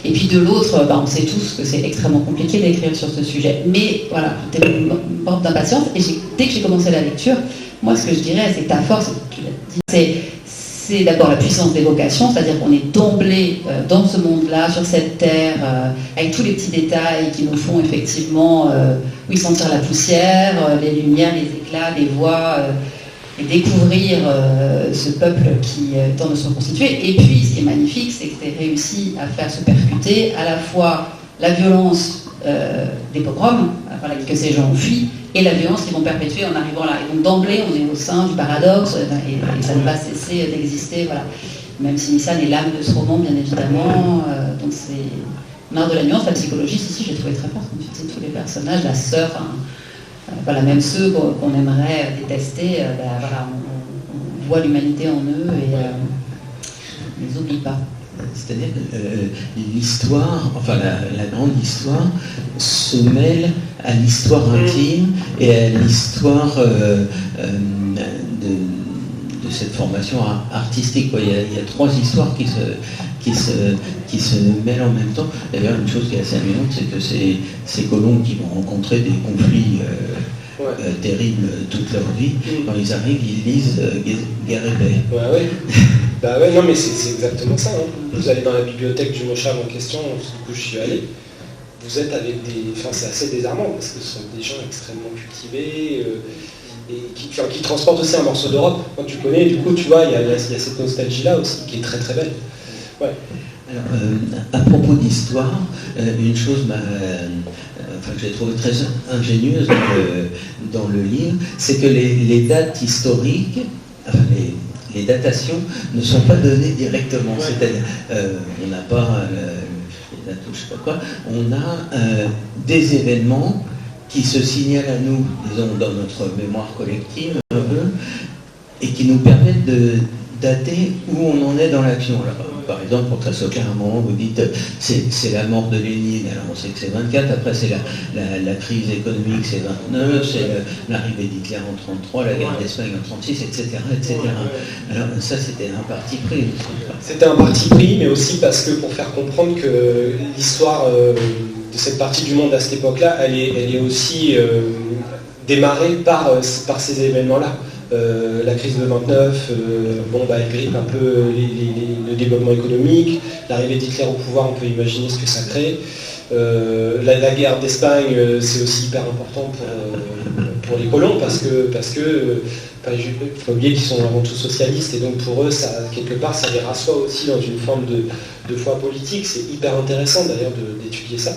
Et puis de l'autre, on sait tous que c'est extrêmement compliqué d'écrire sur ce sujet. Mais voilà, j'étais morte d'impatience, et dès que j'ai commencé la lecture, moi, ce que je dirais, c'est que ta force, tu l'as dit, c'est d'abord la puissance d'évocation, c'est-à-dire qu'on est d'emblée dans ce monde-là, sur cette terre, avec tous les petits détails qui nous font effectivement sentir la poussière, les lumières, les éclats, les voix, et découvrir ce peuple qui tente de se reconstituer. Et puis, ce qui est magnifique, c'est que tu as réussi à faire se percuter à la fois la violence des pogroms, que ces gens ont fui, et la violence qu'ils vont perpétuer en arrivant là. Et donc d'emblée, on est au sein du paradoxe, et ça ne va cesser d'exister, voilà. Même si Nissan est l'âme de ce roman, bien évidemment, donc c'est l'art de la nuance, la psychologie, j'ai trouvé très fort, comme tu dis, tous les personnages, la sœur, même ceux qu'on aimerait détester, on voit l'humanité en eux, et on ne les oublie pas. C'est-à-dire que l'histoire, la grande histoire, se mêle à l'histoire intime et à l'histoire de cette formation artistique. Il y a trois histoires qui se mêlent en même temps. D'ailleurs, une chose qui est assez amusante, c'est que ces colons qui vont rencontrer des conflits terribles toute leur vie, quand ils arrivent, ils lisent Guerre et Paix. Non mais c'est exactement ça. Vous allez dans la bibliothèque du Moshab en question, du coup je suis allé, vous êtes avec c'est assez désarmant, parce que ce sont des gens extrêmement cultivés, qui transporte aussi un morceau d'Europe. Quand tu connais, du coup, tu vois, il y a cette nostalgie-là aussi qui est très très belle. Ouais. Alors, à propos d'histoire, une chose que j'ai trouvé très ingénieuse dans le livre, c'est que les dates historiques, enfin les datations ne sont pas données directement. Ouais. C'est-à-dire, on n'a pas les dates ou je sais pas quoi, on a des événements qui se signalent à nous, disons, dans notre mémoire collective, un peu, et qui nous permettent de dater où on en est dans l'action. Par exemple, pour que ça soit clair, à un moment, vous dites c'est la mort de Lénine, alors on sait que c'est 24, après c'est la crise économique, c'est 29, c'est l'arrivée d'Hitler en 33, la guerre d'Espagne en 36, etc. etc. Alors ça, c'était un parti pris. C'était un parti pris, mais aussi parce que pour faire comprendre que l'histoire de cette partie du monde à cette époque-là, elle est aussi démarrée par ces événements-là. La crise de 29, elle grippe un peu le développement économique, l'arrivée d'Hitler au pouvoir, on peut imaginer ce que ça crée. La guerre d'Espagne, c'est aussi hyper important pour les colons parce que il ne faut oublier qu'ils sont avant tout socialistes et donc pour eux, ça, quelque part, ça les rassoit aussi dans une forme de foi politique. C'est hyper intéressant d'ailleurs d'étudier ça.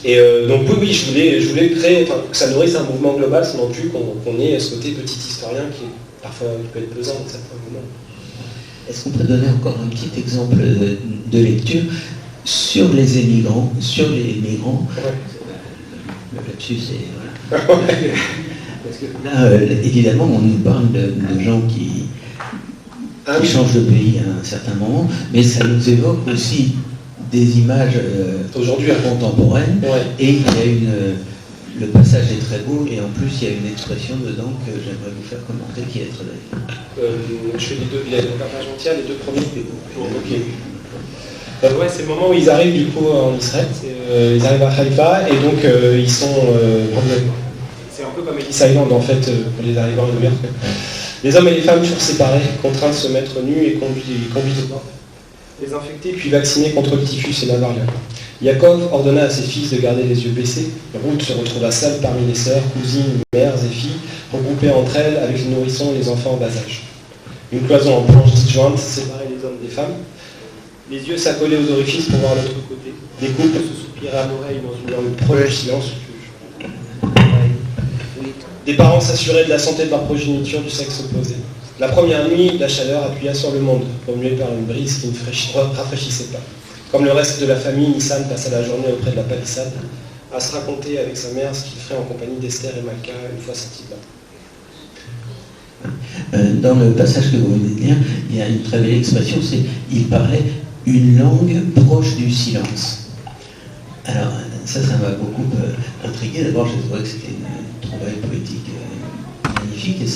Et donc oui, je voulais créer, que ça nourrisse un mouvement global, sans non plus qu'on ait ce côté petit historien qui parfois peut être pesant dans certains moments. Est-ce qu'on peut donner encore un petit exemple de lecture sur les émigrants, sur les migrants? Le lapsus, c'est... Voilà. Parce que là, évidemment, on nous parle de gens qui changent de pays à un certain moment, mais ça nous évoque aussi des images aujourd'hui contemporaines. Ouais. Et il y a le passage est très beau, et en plus, il y a une expression dedans que j'aimerais vous faire commenter, qui est très belle. Je fais les deux, il y a le partage entier, les deux premiers. Okay. C'est le moment où ils arrivent du coup en Israël. Ils arrivent à Haïfa, et donc ils sont... c'est un peu comme Ellis Island en fait, pour les arrivants de mer. Les hommes et les femmes furent séparés, contraints de se mettre nus et conduits au port. Les infectés puis vaccinés contre le typhus et la variole. Yaakov ordonna à ses fils de garder les yeux baissés. Ruth se retrouva seule parmi les sœurs, cousines, mères et filles, regroupées entre elles avec les nourrissons et les enfants en bas âge. Une cloison en planches disjointes séparait les hommes des femmes. Les yeux s'accolaient aux orifices pour voir l'autre côté. Des couples se soupiraient à l'oreille dans une langue proche du silence. Des parents s'assuraient de la santé de leur progéniture du sexe opposé. La première nuit, la chaleur appuya sur le monde, remuée par une brise qui ne rafraîchissait pas. Comme le reste de la famille, Nissan passa la journée auprès de la palissade, à se raconter avec sa mère ce qu'il ferait en compagnie d'Esther et Malka une fois sortis de là. Dans le passage que vous venez de lire, il y a une très belle expression, c'est « il parlait une langue proche du silence ». Alors, ça m'a beaucoup intrigué. D'abord, j'ai trouvé que c'était une trouvaille poétique magnifique, et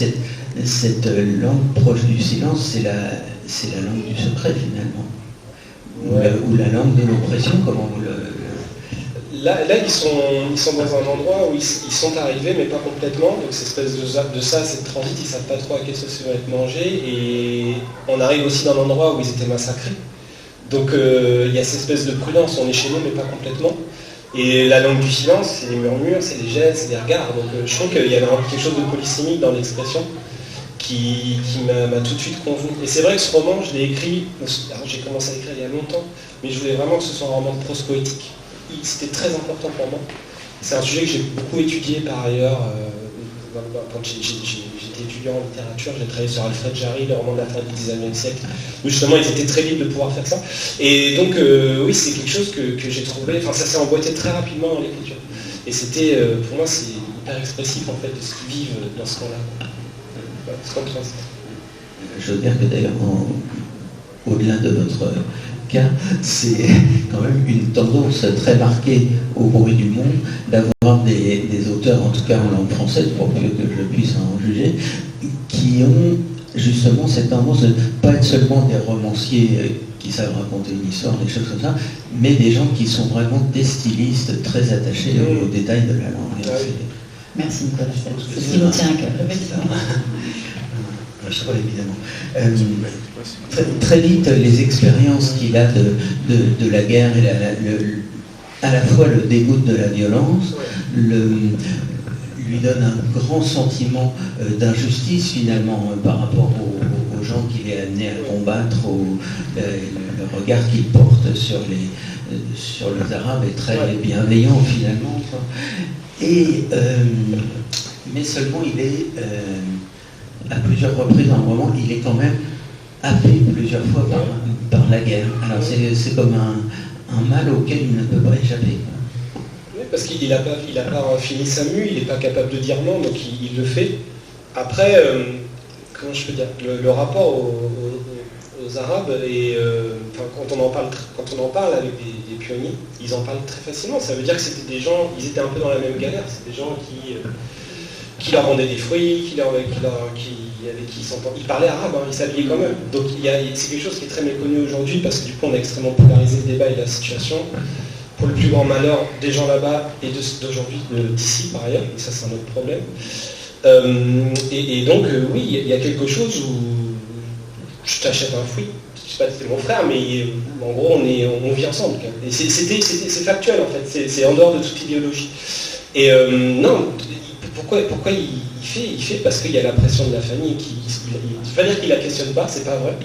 cette langue proche du silence, c'est la langue du secret, finalement. Ou la langue de l'oppression, comment vous le... Là, ils sont dans un endroit où ils sont arrivés, mais pas complètement. Donc, cette espèce de ça, cette transit, ils ne savent pas trop à quelle sauce ils vont être mangés. Et on arrive aussi dans un endroit où ils étaient massacrés. Donc, il y a cette espèce de prudence. On est chez nous, mais pas complètement. Et la langue du silence, c'est les murmures, c'est les gestes, c'est les regards. Donc, je trouve qu'il y avait quelque chose de polysémique dans l'expression qui m'a tout de suite convenu. Et c'est vrai que ce roman, je l'ai écrit, alors j'ai commencé à l'écrire il y a longtemps, mais je voulais vraiment que ce soit un roman de prose poétique. C'était très important pour moi. C'est un sujet que j'ai beaucoup étudié par ailleurs. Quand j'étais étudiant en littérature, j'ai travaillé sur Alfred Jarry, le roman de la fin du XIXe siècle, où justement ils étaient très libres de pouvoir faire ça. Et donc oui, c'est quelque chose que j'ai trouvé, ça s'est emboîté très rapidement dans l'écriture. Et c'était, pour moi, c'est hyper expressif en fait de ce qu'ils vivent dans ce temps-là. Je veux dire que d'ailleurs, au-delà de votre cas, c'est quand même une tendance très marquée au bruit du monde d'avoir des auteurs, en tout cas en langue française, pour que je puisse en juger, qui ont justement cette tendance de ne pas être seulement des romanciers qui savent raconter une histoire, des choses comme ça, mais des gens qui sont vraiment des stylistes très attachés aux détails de la langue. Ah oui. Merci Nicolas, c'est ce qui nous tient à cœur. Évidemment. Très vite, les expériences qu'il a de la guerre et à la fois le dégoût de la violence, lui donne un grand sentiment d'injustice finalement par rapport aux gens qu'il est amené à combattre, le regard qu'il porte sur les Arabes est très bienveillant finalement. Et, mais seulement il est, à plusieurs reprises dans le roman, il est quand même happé plusieurs fois par la guerre. Alors c'est comme un mal auquel il ne peut pas échapper. Oui, parce qu'il n'a pas fini sa mue, il n'est pas capable de dire non, donc il le fait. Après, comment je peux dire, le rapport aux Arabes, et quand on en parle avec des pionniers, ils en parlent très facilement. Ça veut dire que c'était des gens, ils étaient un peu dans la même galère. C'est des gens qui leur vendaient des fruits, avec qui ils s'entendaient. Ils parlaient arabe, hein, ils s'habillaient quand même. Donc c'est quelque chose qui est très méconnu aujourd'hui, parce que du coup on a extrêmement polarisé le débat et la situation, pour le plus grand malheur des gens là-bas et d'aujourd'hui, d'ici par ailleurs, et ça c'est un autre problème. Et donc oui, il y a quelque chose où je t'achète un fruit, je sais pas si c'est mon frère, mais en gros on vit ensemble. Et c'est factuel en fait, c'est en dehors de toute idéologie. Et non, pourquoi il fait parce qu'il y a la pression de la famille. Il ne faut pas dire qu'il ne la questionne pas, c'est pas vrai,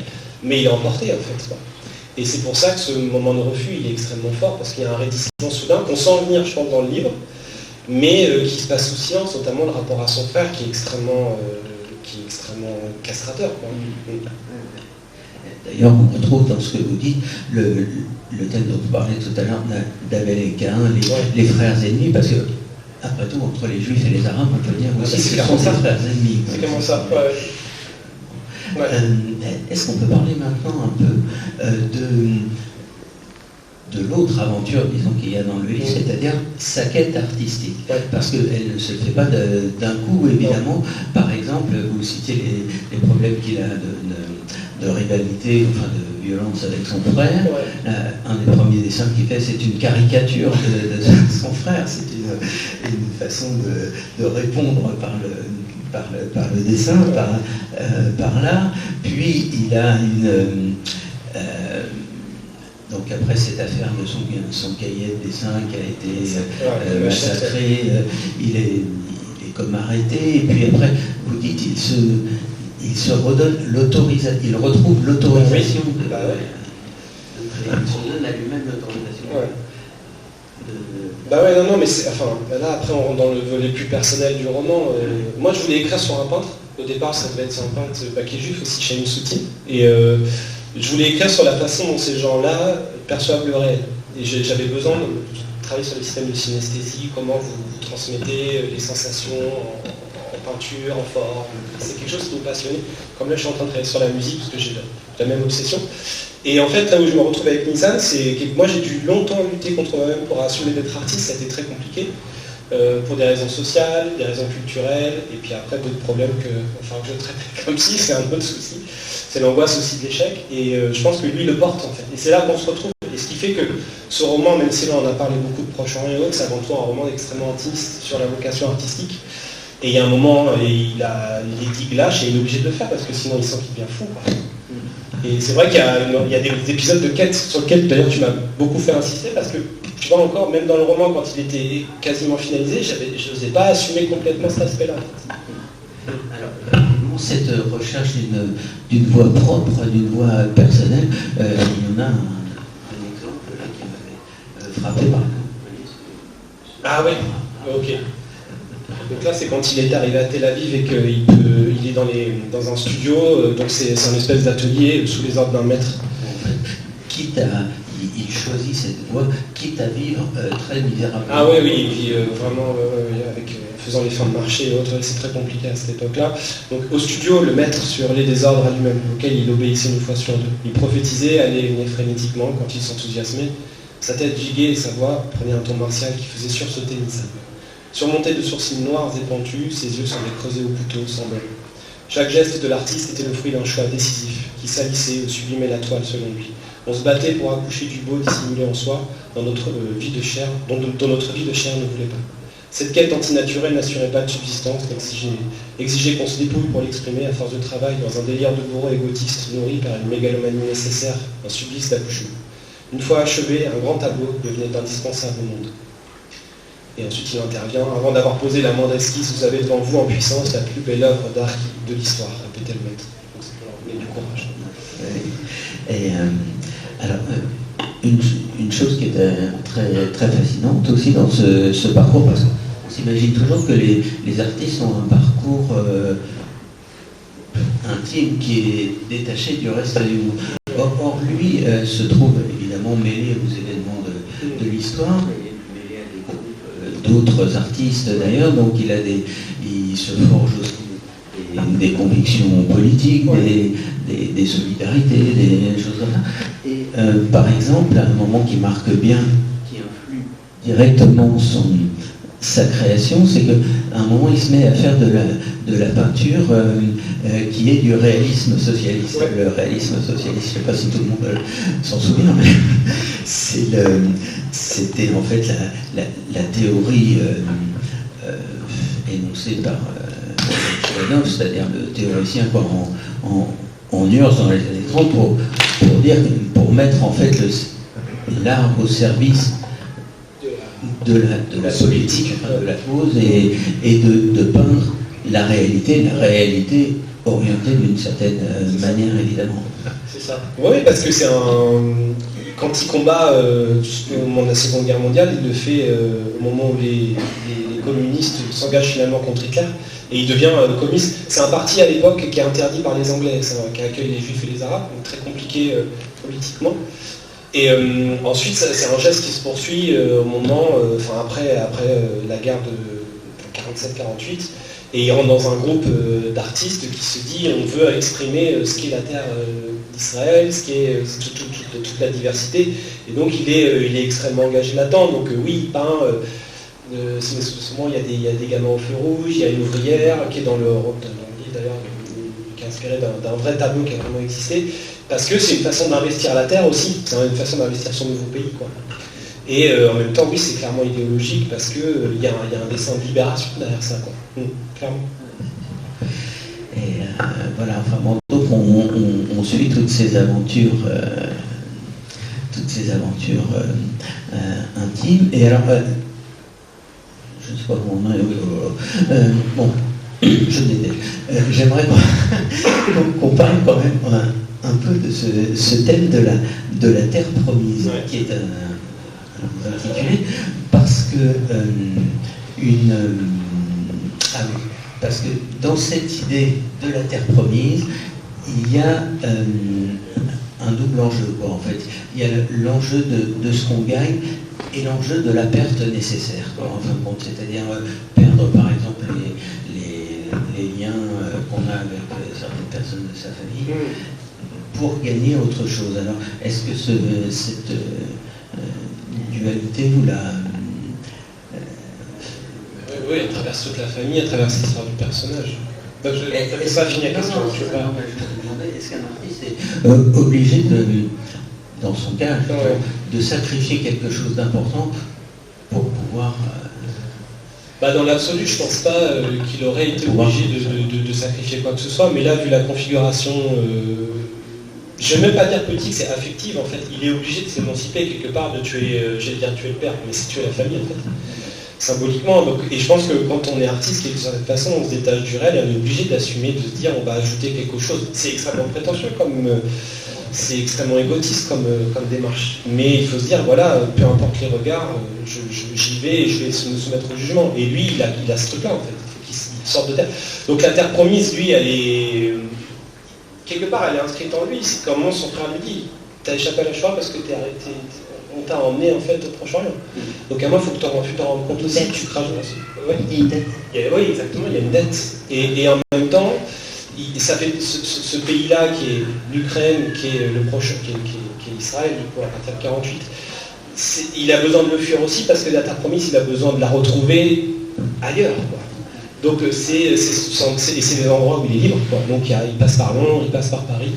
mais il est emporté en fait. Quoi. Et c'est pour ça que ce moment de refus, il est extrêmement fort, parce qu'il y a un raidissement soudain qu'on sent venir, je pense, dans le livre, mais qui se passe sous silence, notamment le rapport à son frère, qui est extrêmement castrateur. Quoi. D'ailleurs, on retrouve dans ce que vous dites le thème dont vous parlez tout à l'heure d'Abel et Caïn, les frères ennemis, parce que après tout, entre les Juifs et les Arabes, on peut dire aussi que ce sont des frères ennemis. C'est comment ça, ouais. Est-ce qu'on peut parler maintenant un peu de l'autre aventure, disons, qu'il y a dans le livre, c'est-à-dire sa quête artistique. Parce qu'elle ne se fait pas d'un coup, évidemment. Par exemple, vous citez les problèmes qu'il a de rivalité, enfin de violence avec son frère. Un des premiers dessins qu'il fait, c'est une caricature de son frère. C'est une façon de répondre par le dessin, par l'art. Puis il a donc après cette affaire de son cahier de dessin qui a été massacré, il est comme arrêté. Et puis après, vous dites, il se redonne l'autorisation, il retrouve l'autorisation de créer. Il se donne à lui-même l'autorisation. Non, mais là après on rentre dans le volet plus personnel du roman. Moi je voulais écrire sur un peintre. Au départ ça devait être sur un peintre qui est juif aussi, Chaim Soutine. Et je voulais écrire sur la façon dont ces gens-là perçoivent le réel. Et j'avais besoin de travailler sur le système de synesthésie, comment vous transmettez les sensations en peinture, en forme. C'est quelque chose qui me passionnait. Comme là je suis en train de travailler sur la musique, parce que j'ai la même obsession. Et en fait, là où je me retrouve avec Nissan, c'est que moi j'ai dû longtemps lutter contre moi-même pour assumer d'être artiste, ça a été très compliqué, pour des raisons sociales, des raisons culturelles, et puis après d'autres problèmes que je traite comme si, c'est un autre souci. C'est l'angoisse aussi de l'échec, et je pense que lui il le porte en fait. Et c'est là qu'on se retrouve. Et ce qui fait que ce roman, même si là on a parlé beaucoup de Proche-Orient et autres, c'est avant tout un roman extrêmement intimiste sur la vocation artistique. Et il y a un moment, il est dit lâche et il est obligé de le faire, parce que sinon il sent qu'il devient fou. Quoi. Et c'est vrai qu'il y a des épisodes de quête sur lesquels d'ailleurs tu m'as beaucoup fait insister, parce que tu vois encore, même dans le roman, quand il était quasiment finalisé, je n'osais pas assumer complètement cet aspect-là. Alors, cette recherche d'une voix propre, d'une voix personnelle, il y en a un exemple là, qui m'avait frappé par là. Ah oui, ok. Donc là, c'est quand il est arrivé à Tel Aviv et qu'il est dans un studio, donc c'est un espèce d'atelier sous les ordres d'un maître. Il choisit cette voie, quitte à vivre très misérablement. Ah oui, et puis vraiment, faisant les fins de marché et autres, c'est très compliqué à cette époque-là. Donc au studio, le maître surveillait des ordres à lui-même, auxquels il obéissait une fois sur deux. Il prophétisait, allait et venait frénétiquement quand il s'enthousiasmait. Sa tête giguait et sa voix prenait un ton martial qui faisait sursauter Nissan. Surmonté de sourcils noirs et pentus, ses yeux semblaient creusés au couteau, sans bol. Chaque geste de l'artiste était le fruit d'un choix décisif, qui salissait ou sublimait la toile selon lui. On se battait pour accoucher du beau dissimulé en soi, dans notre vie de chair, dont notre vie de chair ne voulait pas. Cette quête antinaturelle n'assurait pas de subsistance, exigeait qu'on se dépouille pour l'exprimer à force de travail dans un délire de bourreau égotiste nourri par une mégalomanie nécessaire, un supplice d'accouchement. Une fois achevé, un grand tableau devenait indispensable au monde. Et ensuite il intervient, avant d'avoir posé la moindre esquisse, vous avez devant vous en puissance la plus belle œuvre d'art de l'histoire, répétait le maître. Donc c'est pour leur donner du courage. Et alors, une chose qui est très, très fascinante aussi dans ce parcours, parce qu'on s'imagine toujours que les artistes ont un parcours intime qui est détaché du reste du monde. Or lui se trouve évidemment mêlé aux événements de l'histoire, mêlé à des groupes d'autres artistes d'ailleurs, donc il se forge aussi des convictions politiques, des solidarités, des choses comme ça. Et par exemple, un moment qui marque bien, qui influe directement sa création, c'est qu'à un moment il se met à faire de la peinture qui est du réalisme socialiste. Ouais. Le réalisme socialiste, je ne sais pas si tout le monde s'en souvient, mais c'était en fait la théorie énoncée par Chouanov, c'est-à-dire le théoricien en URSS dans les années 30 pour mettre en fait l'art au service de la politique, de la cause, et de peindre la réalité orientée d'une certaine manière, évidemment. C'est ça. Oui, parce que quand il combat au moment de la Seconde Guerre mondiale, il le fait au moment où les communistes s'engagent finalement contre Hitler, et il devient communiste. C'est un parti à l'époque qui est interdit par les Anglais, qui accueille les Juifs et les Arabes, donc très compliqué politiquement. Et ensuite, c'est un geste qui se poursuit au moment, après la guerre de 47-48, et il rentre dans un groupe d'artistes qui se dit on veut exprimer ce qu'est la terre d'Israël, ce qui est toute la diversité, et donc il est extrêmement engagé là-dedans. Donc oui, il peint. Souvent il y a des gamins au feu rouge, il y a une ouvrière qui est dans le livre d'ailleurs, qui est inspiré d'un vrai tableau qui a vraiment existé, parce que c'est une façon d'investir la terre aussi, c'est une façon d'investir son nouveau pays, quoi. Et en même temps, oui, c'est clairement idéologique, parce qu'il y a un dessin de libération derrière ça, quoi. Clairement. Et voilà, enfin bon, donc on suit toutes ces aventures intimes. Et alors, je ne sais pas comment on est. Bon, je déteste. J'aimerais qu'on parle quand même un peu de ce thème de la terre promise, ouais, qui est un intitulé, parce que parce que dans cette idée de la terre promise, il y a un double enjeu, quoi, en fait. Il y a l'enjeu de ce qu'on gagne et l'enjeu de la perte nécessaire, quoi, en fin de compte. C'est-à-dire perdre, par exemple, les liens qu'on a avec certaines personnes de sa famille pour gagner autre chose. Alors, est-ce que cette dualité, vous la... Oui, elle traverse toute la famille, elle traverse l'histoire du personnage. Est-ce pas fini la question? Je me demandais, est-ce qu'un artiste est obligé dans son cas, de sacrifier quelque chose d'important pour pouvoir... Dans l'absolu, je ne pense pas qu'il aurait été obligé de sacrifier quoi que ce soit, mais là, vu la configuration, je ne vais même pas dire politique, c'est affective en fait, il est obligé de s'émanciper quelque part, de tuer, j'allais dire tuer le père, mais c'est tuer la famille en fait. Symboliquement, donc, et je pense que quand on est artiste, de cette façon, on se détache du réel et on est obligé d'assumer, de se dire on va ajouter quelque chose. C'est extrêmement prétentieux, c'est extrêmement égotiste comme démarche. Mais il faut se dire, voilà, peu importe les regards, j'y vais et je vais me soumettre au jugement. Et lui, il a ce truc-là en fait, il faut qu'il sorte de terre. Donc la terre promise, lui, elle est... Quelque part, elle est inscrite en lui, c'est comment son frère lui dit. T'as échappé à la Shoah parce que on t'a emmené en fait au Proche-Orient. Donc à moi, il faut que tu t'en rendes compte aussi que tu craches. Ouais. Il y a une dette. Oui, exactement, il y a une dette. Et en même temps, ça fait ce pays-là qui est l'Ukraine, qui est le Proche, qui est Israël, du coup, à partir de 48, il a besoin de le fuir aussi parce que la terre promise, il a besoin de la retrouver ailleurs, quoi. Donc c'est des endroits où il est libre, quoi. Donc il passe par Londres, il passe par Paris.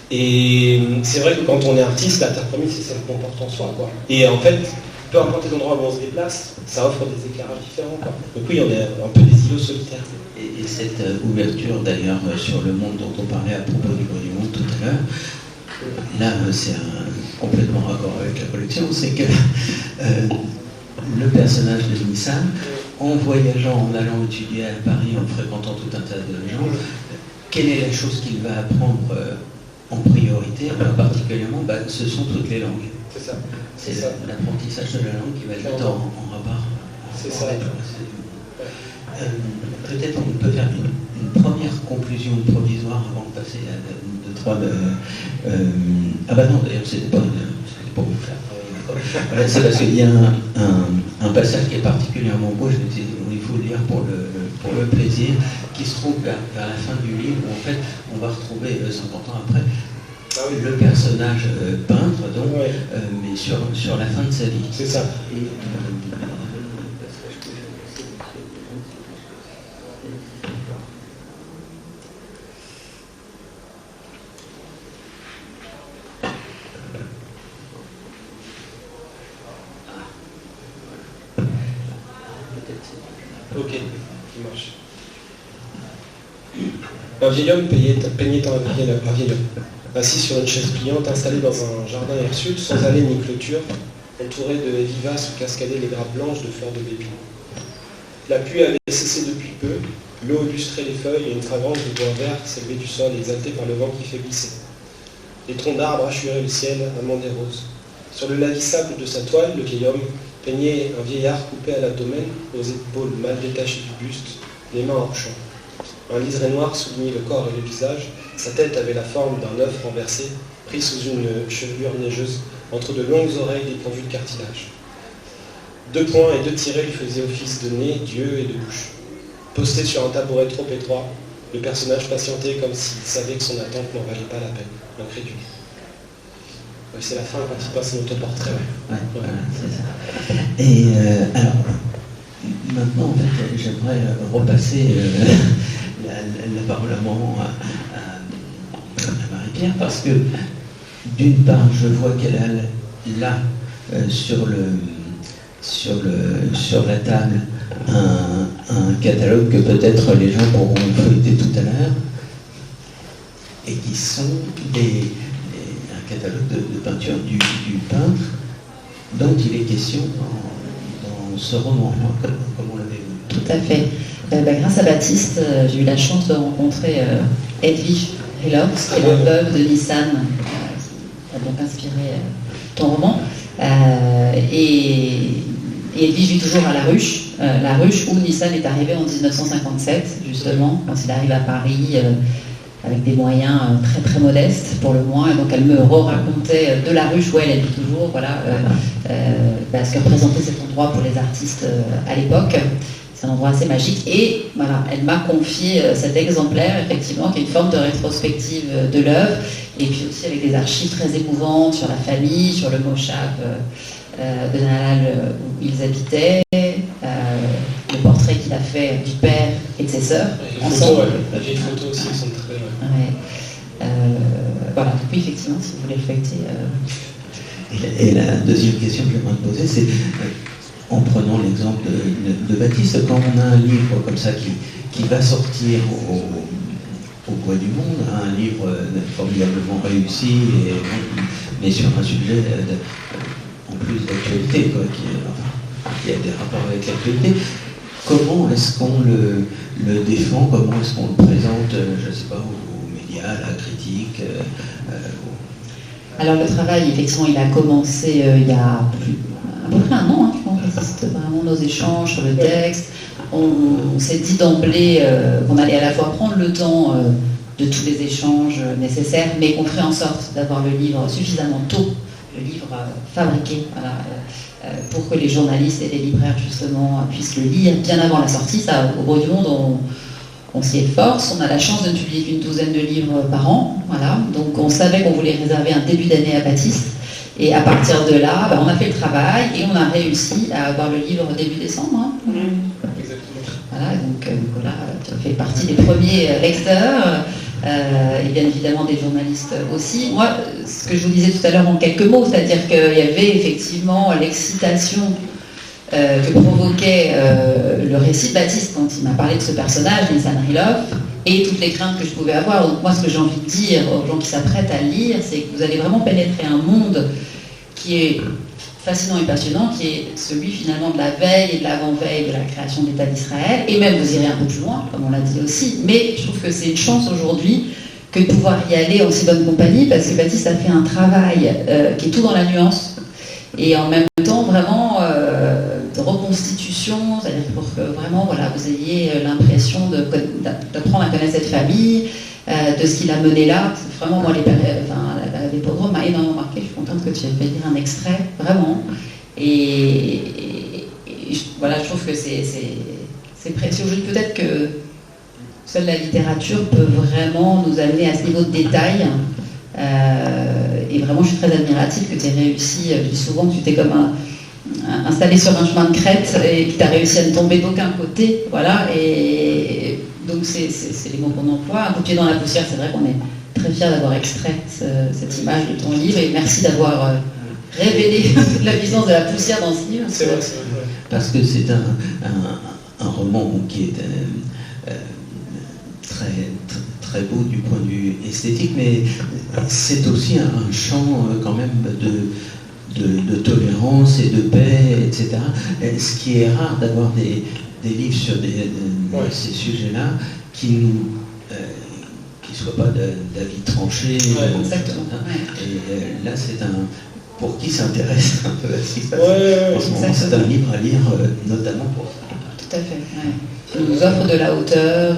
Et c'est vrai que quand on est artiste, la terre promise, c'est celle qu'on porte en soi, quoi. Et en fait, peu importe les endroits où on se déplace, ça offre des éclairages différents, quoi. Donc oui, on est un peu des îlots solitaires. Et cette ouverture d'ailleurs sur le monde dont on parlait à propos du bruit du monde tout à l'heure, là c'est complètement raccord avec la collection, c'est que le personnage de Nissan, en voyageant, en allant étudier à Paris, en fréquentant tout un tas de gens, quelle est la chose qu'il va apprendre en priorité, particulièrement, ce sont toutes les langues. C'est ça. C'est l'apprentissage de la langue qui va le mettre en rapport. C'est ça. Peut-être on peut faire une première conclusion provisoire avant de passer à deux, trois. Ah bah non, d'ailleurs, c'était pas pour vous faire. Voilà, c'est parce qu'il y a un passage qui est particulièrement beau, je me dis, il faut le lire pour le plaisir, qui se trouve vers la fin du livre, où en fait, on va retrouver 50 ans après le personnage peintre, donc, mais sur la fin de sa vie. C'est ça. Et, ok, qui marche. Un vieil homme peignait un vieil homme, assis sur une chaise pliante, installé dans un jardin hirsute, sans allée ni clôture, entouré de haies vivaces où cascadaient les grappes blanches de fleurs de baby. La pluie avait cessé depuis peu, l'eau illustrait les feuilles et une fragrance de bois vert s'élevait du sol, exaltée par le vent qui faiblissait. Les troncs d'arbres hachuraient le ciel, amants des roses. Sur le lavissable de sa toile, le vieil homme peignait un vieillard coupé à l'abdomen, aux épaules mal détachées du buste, les mains hors champ. Un liseré noir soulignait le corps et le visage, sa tête avait la forme d'un œuf renversé, pris sous une chevelure neigeuse, entre de longues oreilles dépourvues de cartilage. 2 poings et 2 tirets lui faisaient office de nez, d'yeux et de bouche. Posté sur un tabouret trop étroit, le personnage patientait comme s'il savait que son attente n'en valait pas la peine, incrédule. C'est la fin quand il passe son autoportrait. Ouais, voilà, c'est ça. Et alors, maintenant, en fait, j'aimerais repasser la parole à Marie-Pierre, parce que, d'une part, je vois qu'elle a là, sur la table, un catalogue que peut-être les gens pourront feuilleter tout à l'heure, et qui sont un catalogue de peinture du peintre dont il est question dans ce roman, comme on l'avait vu. Tout à fait. Grâce à Baptiste, j'ai eu la chance de rencontrer Edwige Rilox, qui est la veuve de Nissan, qui a donc inspiré ton roman. Et Edwige vit toujours à la ruche où Nissan est arrivé en 1957, justement, quand il arrive à Paris, avec des moyens très très modestes pour le moins. Et donc elle me racontait de la ruche où elle habite toujours, voilà, ce que représentait cet endroit pour les artistes à l'époque. C'est un endroit assez magique. Et voilà, elle m'a confié cet exemplaire, effectivement, qui est une forme de rétrospective de l'œuvre, et puis aussi avec des archives très émouvantes sur la famille, sur le moshav de Nahal où ils habitaient, le portrait qu'il a fait du père et de ses sœurs. Ensemble. J'ai une photo aussi, elles sont très belles. Ouais. Voilà, oui, effectivement, si vous voulez le feuilleter. Et la deuxième question que j'aimerais te poser, c'est, en prenant l'exemple de Baptiste, quand on a un livre comme ça qui va sortir au Bois du Monde, un livre formidablement réussi, mais sur un sujet en plus d'actualité, qui a des rapports avec l'actualité, comment est-ce qu'on le défend, comment est-ce qu'on le présente, je ne sais pas, aux médias, à la critique Alors le travail, effectivement, il a commencé il y a à peu près un an, je pense, c'était vraiment nos échanges sur le texte. On s'est dit d'emblée qu'on allait à la fois prendre le temps de tous les échanges nécessaires, mais qu'on ferait en sorte d'avoir le livre suffisamment tôt, le livre fabriqué, voilà, pour que les journalistes et les libraires justement puissent le lire bien avant la sortie. Ça, au Bois du Monde, on s'y efforce. On a la chance de ne publier qu'une douzaine de livres par an, voilà. Donc on savait qu'on voulait réserver un début d'année à Baptiste. Et à partir de là, on a fait le travail et on a réussi à avoir le livre début décembre. Exactement. Voilà, donc Nicolas, tu fais partie des premiers lecteurs, et bien évidemment des journalistes aussi. Moi, ce que je vous disais tout à l'heure en quelques mots, c'est-à-dire qu'il y avait effectivement l'excitation que provoquait le récit de Baptiste quand il m'a parlé de ce personnage, Nissan Rilov, et toutes les craintes que je pouvais avoir. Donc moi, ce que j'ai envie de dire aux gens qui s'apprêtent à le lire, c'est que vous allez vraiment pénétrer un monde qui est fascinant et passionnant, qui est celui finalement de la veille et de l'avant-veille de la création de l'État d'Israël, et même vous irez un peu plus loin, comme on l'a dit aussi, mais je trouve que c'est une chance aujourd'hui que de pouvoir y aller en si bonne compagnie, parce que Baptiste a fait un travail qui est tout dans la nuance, et en même temps vraiment de reconstitution, c'est-à-dire pour que vraiment voilà, vous ayez l'impression d'apprendre à connaître cette famille, de ce qu'il a mené là. C'est vraiment, moi, les pogroms m'a énormément marqué. Je suis contente que tu aies fait lire un extrait, vraiment. Et voilà, je trouve que c'est précieux. Je dis peut-être que seule la littérature peut vraiment nous amener à ce niveau de détail. Et vraiment, je suis très admirative que tu aies réussi. Je dis souvent que tu t'es comme installé sur un chemin de crête et que tu as réussi à ne tomber d'aucun côté. Voilà. Et donc, c'est les mots qu'on emploie. Un coup de pied dans la poussière, c'est vrai qu'on est très fiers d'avoir extrait cette image de ton livre. Et merci d'avoir révélé la puissance de la poussière dans ce livre. C'est vrai. Parce que c'est un roman qui est très beau du point de vue esthétique, mais c'est aussi un champ quand même de tolérance et de paix, etc. Et ce qui est rare d'avoir des livres sur ces sujets-là qui soient pas d'avis tranchés. Exactement. Et là, c'est pour qui s'intéresse un peu à ce qui se passe en ce moment, exactement. c'est un livre à lire notamment pour ça. Tout à fait. Ouais. Tu nous offre de la hauteur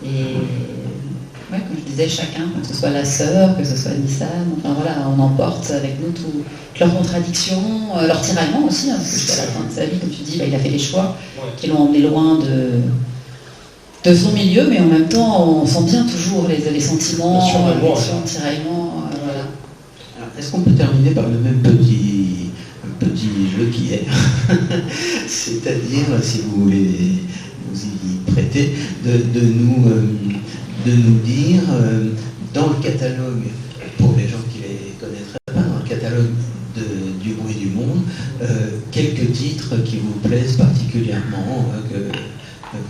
et ouais, comme je disais, chacun, que ce soit la sœur, que ce soit Nissan, enfin voilà, on emporte avec nous toutes leurs contradictions, leurs tiraillements aussi, parce que jusqu'à la fin de sa vie, comme tu dis, il a fait des choix qui l'ont emmené loin de son milieu, mais en même temps, on sent bien toujours les sentiments, les tiraillements. Voilà. Alors, est-ce qu'on peut terminer par le même petit jeu qu'hier c'est-à-dire, si vous voulez vous y prêter, de nous dire dans le catalogue, pour les gens qui ne les connaîtraient pas, dans le catalogue du bruit du monde, quelques titres qui vous plaisent particulièrement, que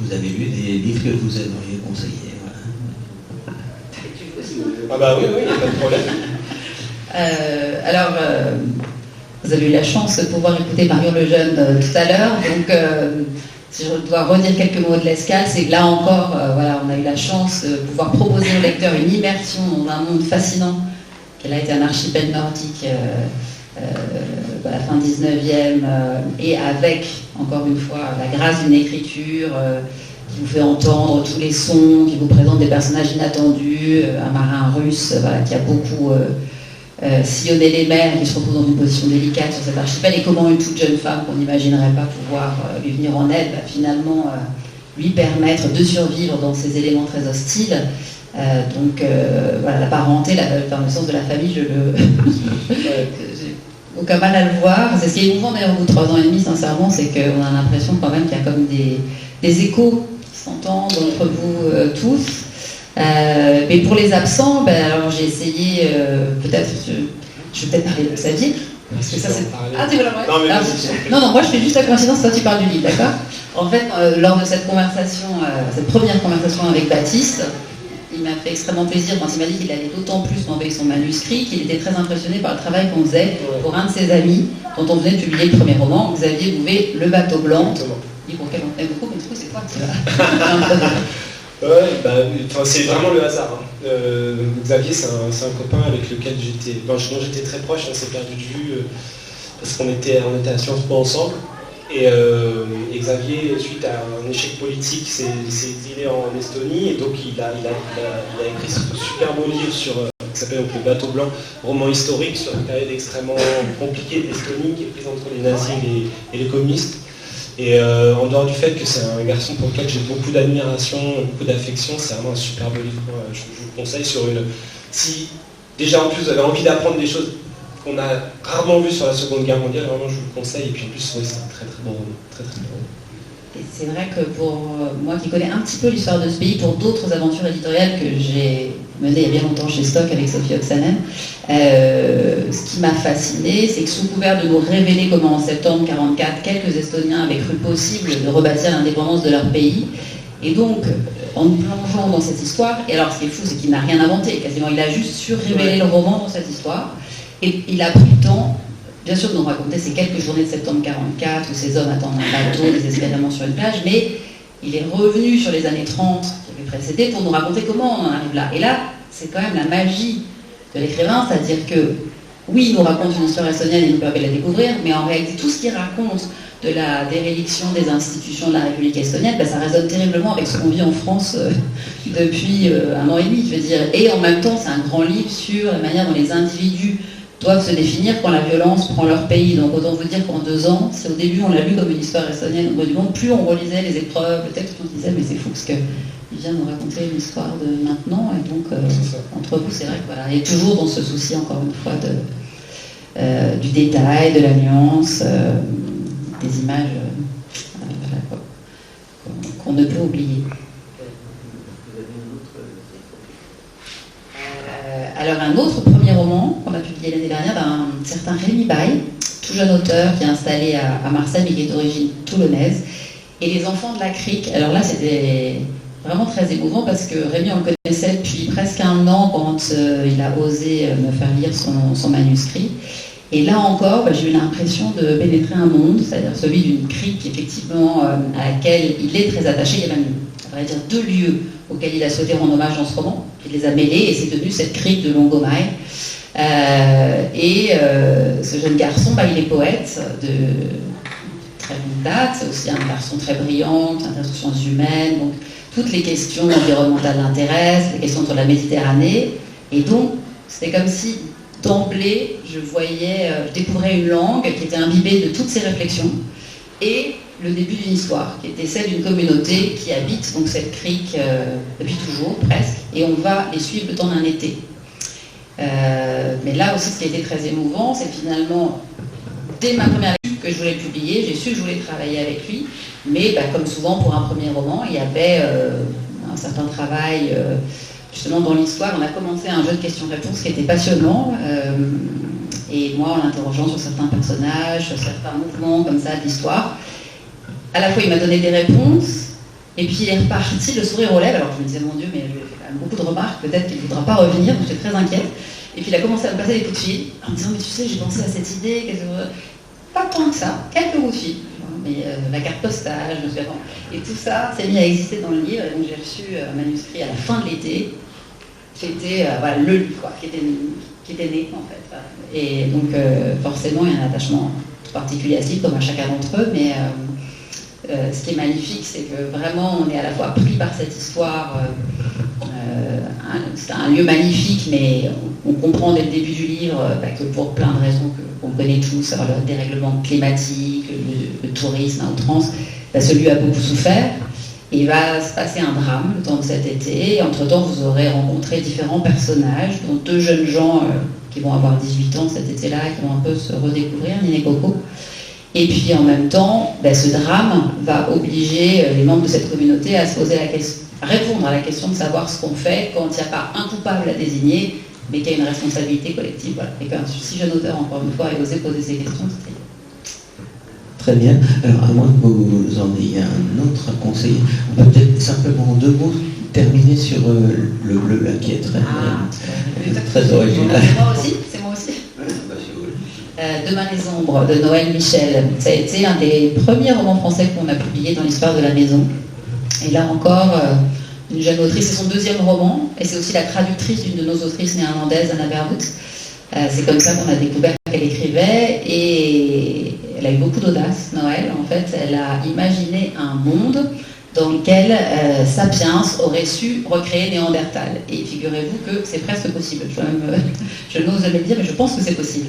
vous avez lus, des livres que vous aimeriez conseiller. Voilà. Ah bah oui, il n'y a pas de problème. Alors, vous avez eu la chance de pouvoir écouter Marion Lejeune tout à l'heure, donc si je dois redire quelques mots de l'Escale, c'est que là encore, voilà, on a eu la chance de pouvoir proposer au lecteur une immersion dans un monde fascinant, qu'elle a été un archipel nordique à la fin 19e, et avec, encore une fois, la grâce d'une écriture qui vous fait entendre tous les sons, qui vous présente des personnages inattendus, un marin russe voilà, qui a beaucoup sillonné les mers, qui se retrouve dans une position délicate sur cet archipel, et comment une toute jeune femme qu'on n'imaginerait pas pouvoir lui venir en aide, va finalement lui permettre de survivre dans ces éléments très hostiles. Donc voilà, la parenté, le sens de la famille, j'ai aucun mal à le voir. C'est ce qui est émouvant d'ailleurs au bout de 3 ans et demi, sincèrement, c'est qu'on a l'impression quand même qu'il y a comme des échos qui s'entendent entre vous tous. Mais pour les absents, alors j'ai essayé, peut-être, je vais peut-être parler de Xavier. Parce que ça, c'est... Ah, tu veux la parler ? Non, moi je fais juste la coïncidence, toi tu parles du livre, d'accord ? En fait, lors de cette conversation, cette première conversation avec Baptiste, il m'a fait extrêmement plaisir quand il m'a dit qu'il allait d'autant plus m'envoyer son manuscrit, qu'il était très impressionné par le travail qu'on faisait pour un de ses amis, dont on venait de publier le premier roman, Xavier Bouvet, Le Bateau Blanc, livre auquel on tenait beaucoup, mais du coup c'est quoi c'est vraiment le hasard. Hein. Xavier, c'est un copain avec lequel dont j'étais très proche, on s'est perdu de vue parce qu'on était à Sciences Po ensemble. Et Xavier, suite à un échec politique, s'est exilé en Estonie, et donc il a écrit ce super beau livre qui s'appelle Le Bateau Blanc, roman historique sur une période extrêmement compliquée d'Estonie, qui est prise entre les nazis et les communistes. Et en dehors du fait que c'est un garçon pour lequel j'ai beaucoup d'admiration, beaucoup d'affection, c'est vraiment un super beau livre. Je vous conseille si déjà en plus vous avez envie d'apprendre des choses qu'on a rarement vues sur la Seconde Guerre mondiale, vraiment je vous le conseille. Et puis en plus, c'est un très très bon roman. Et c'est vrai que pour moi qui connais un petit peu l'histoire de ce pays, pour d'autres aventures éditoriales que j'ai menées il y a bien longtemps chez Stock avec Sophie Oksanen, ce qui m'a fasciné, c'est que sous couvert de nous révéler comment en septembre 1944, quelques Estoniens avaient cru possible de rebâtir l'indépendance de leur pays, et donc en nous plongeant dans cette histoire, et alors ce qui est fou, c'est qu'il n'a rien inventé, quasiment il a juste surrévélé le roman dans cette histoire, et il a pris le temps bien sûr, nous raconter ces quelques journées de septembre 44 où ces hommes attendent un bateau désespérément sur une plage, mais il est revenu sur les années 30 qui avaient précédé pour nous raconter comment on en arrive là. Et là, c'est quand même la magie de l'écrivain, c'est-à-dire que, oui, il nous raconte une histoire estonienne et nous permet de la découvrir, mais en réalité, tout ce qu'il raconte de la déréliction des institutions de la République estonienne, ça résonne terriblement avec ce qu'on vit en France depuis 1 an et demi, je veux dire. Et en même temps, c'est un grand livre sur la manière dont les individus doivent se définir quand la violence prend leur pays. Donc autant vous dire qu'en 2 ans, si au début on l'a lu comme une histoire estonienne au bout du monde, plus on relisait les épreuves, le texte, on se disait mais c'est fou parce qu'il vient nous raconter une histoire de maintenant, et donc entre vous, c'est vrai que voilà, et toujours dans ce souci encore une fois du détail, de la nuance, des images qu'on ne peut oublier. Alors un autre premier roman qu'on a publié l'année dernière d'un certain Rémi Baille, tout jeune auteur qui est installé à Marseille mais qui est d'origine toulonnaise, et Les enfants de la crique. Alors là c'était vraiment très émouvant parce que Rémi, on le connaissait depuis presque 1 an quand il a osé me faire lire son manuscrit. Et là encore, j'ai eu l'impression de pénétrer un monde, c'est-à-dire celui d'une crique effectivement à laquelle il est très attaché. Il y a même, à vrai dire, 2 lieux auxquels il a souhaité rendre hommage dans ce roman. Il les a mêlés et c'est devenu cette crique de Longomaille. Ce jeune garçon, il est poète de très longue date. C'est aussi un garçon très brillant, intéressé aux sciences humaines. Donc toutes les questions environnementales l'intéressent, les questions sur la Méditerranée. Et donc, c'était comme si d'emblée, je découvrais une langue qui était imbibée de toutes ces réflexions et le début d'une histoire, qui était celle d'une communauté qui habite donc cette crique depuis toujours, presque, et on va les suivre le temps d'un été. Mais là aussi, ce qui a été très émouvant, c'est finalement, dès ma première lecture que je voulais publier, j'ai su que je voulais travailler avec lui, mais comme souvent pour un premier roman, il y avait un certain travail justement dans l'histoire. On a commencé un jeu de questions-réponses qui était passionnant, et moi en l'interrogeant sur certains personnages, sur certains mouvements comme ça de l'histoire. À la fois il m'a donné des réponses, et puis il est reparti, le sourire aux lèvres. Alors je me disais, mon Dieu, mais je lui ai fait quand même beaucoup de remarques, peut-être qu'il ne voudra pas revenir, donc j'étais très inquiète. Et puis il a commencé à me passer des coups de fil, en me disant, mais tu sais, j'ai pensé à cette idée, pas tant que ça, quelques coups de fil, mais la carte postale, je me souviens. Et tout ça s'est mis à exister dans le livre, et donc j'ai reçu un manuscrit à la fin de l'été, qui était le livre, qui était né en fait. Et donc forcément il y a un attachement particulier à ce livre, comme à chacun d'entre eux, mais ce qui est magnifique, c'est que vraiment on est à la fois pris par cette histoire. C'est un lieu magnifique, mais on comprend dès le début du livre que pour plein de raisons qu'on connaît tous, alors le dérèglement climatique, le tourisme à outrance, ce lieu a beaucoup souffert. Et il va se passer un drame le temps de cet été. Et entre-temps, vous aurez rencontré différents personnages, dont 2 jeunes gens qui vont avoir 18 ans cet été-là, qui vont un peu se redécouvrir, Nina et Coco. Et puis en même temps, ce drame va obliger les membres de cette communauté à se poser à répondre à la question de savoir ce qu'on fait quand il n'y a pas un coupable à désigner, mais qu'il y a une responsabilité collective. Voilà. Et qu'un si jeune auteur, encore une fois, ait osé poser ces questions, c'était... Très bien. Alors, à moins que vous en ayez un autre à conseiller, on peut peut-être simplement en 2 mots terminer sur le bleu là, qui est très original. C'est moi aussi. Demain les ombres de Noël Michel. Ça a été un des premiers romans français qu'on a publié dans l'histoire de la maison. Et là encore, une jeune autrice, c'est son 2e roman, et c'est aussi la traductrice d'une de nos autrices néerlandaises, Anna Verwoerd. C'est comme ça qu'on a découvert qu'elle écrivait, et elle a eu beaucoup d'audace, Noël. En fait, elle a imaginé un monde dans lequel Sapiens aurait su recréer Néandertal. Et figurez-vous que c'est presque possible. Je n'ose jamais le dire, mais je pense que c'est possible.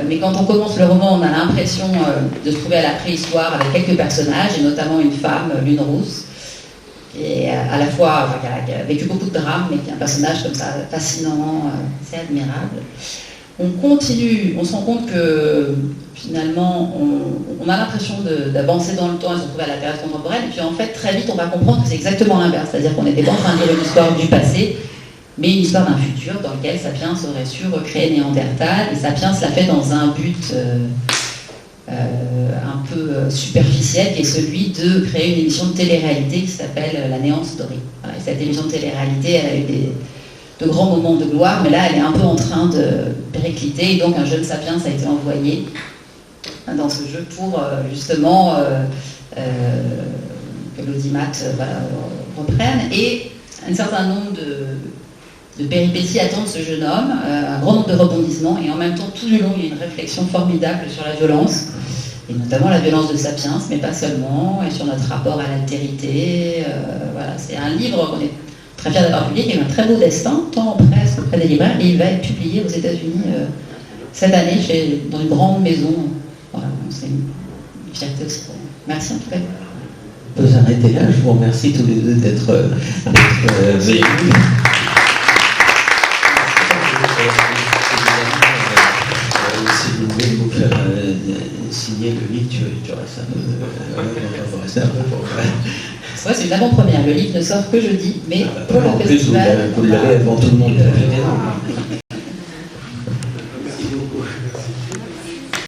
Mais quand on commence le roman, on a l'impression de se trouver à la préhistoire avec quelques personnages, et notamment une femme, Lune Rousse, et à la fois qui a vécu beaucoup de drames, mais qui est un personnage comme ça fascinant, c'est admirable. On continue, on se rend compte que finalement on a l'impression d'avancer dans le temps et de se retrouver à la période contemporaine, et puis en fait très vite on va comprendre que c'est exactement l'inverse, c'est-à-dire qu'on n'était pas en train de dire une histoire du passé, mais une histoire d'un futur dans lequel Sapiens aurait su recréer Néandertal, et Sapiens l'a fait dans un but un peu superficiel, qui est celui de créer une émission de télé-réalité qui s'appelle La Néant Story. Voilà, et cette émission de télé-réalité, elle a eu de grands moments de gloire, mais là elle est un peu en train de péricliter, et donc un jeune sapiens a été envoyé dans ce jeu pour justement que l'audimat reprenne, et un certain nombre de péripéties attendent ce jeune homme, un grand nombre de rebondissements, et en même temps tout du long il y a une réflexion formidable sur la violence, et notamment la violence de Sapiens, mais pas seulement, et sur notre rapport à l'altérité. Voilà, c'est un livre qu'on est très fiers d'avoir publié, qui a un très beau destin, tant en presse auprès des libraires, et il va être publié aux États-Unis cette année dans une grande maison. Voilà, c'est une fierté aussi pour nous. Merci en tout cas. On peut s'arrêter là. Je vous remercie tous les deux d'être venus. Si vous voulez vous faire signer le livre, tu restes un peu pour... Ouais, c'est une avant-première. Le livre ne sort que jeudi, mais pour le en plus, festival... vous l'avez avant tout le monde.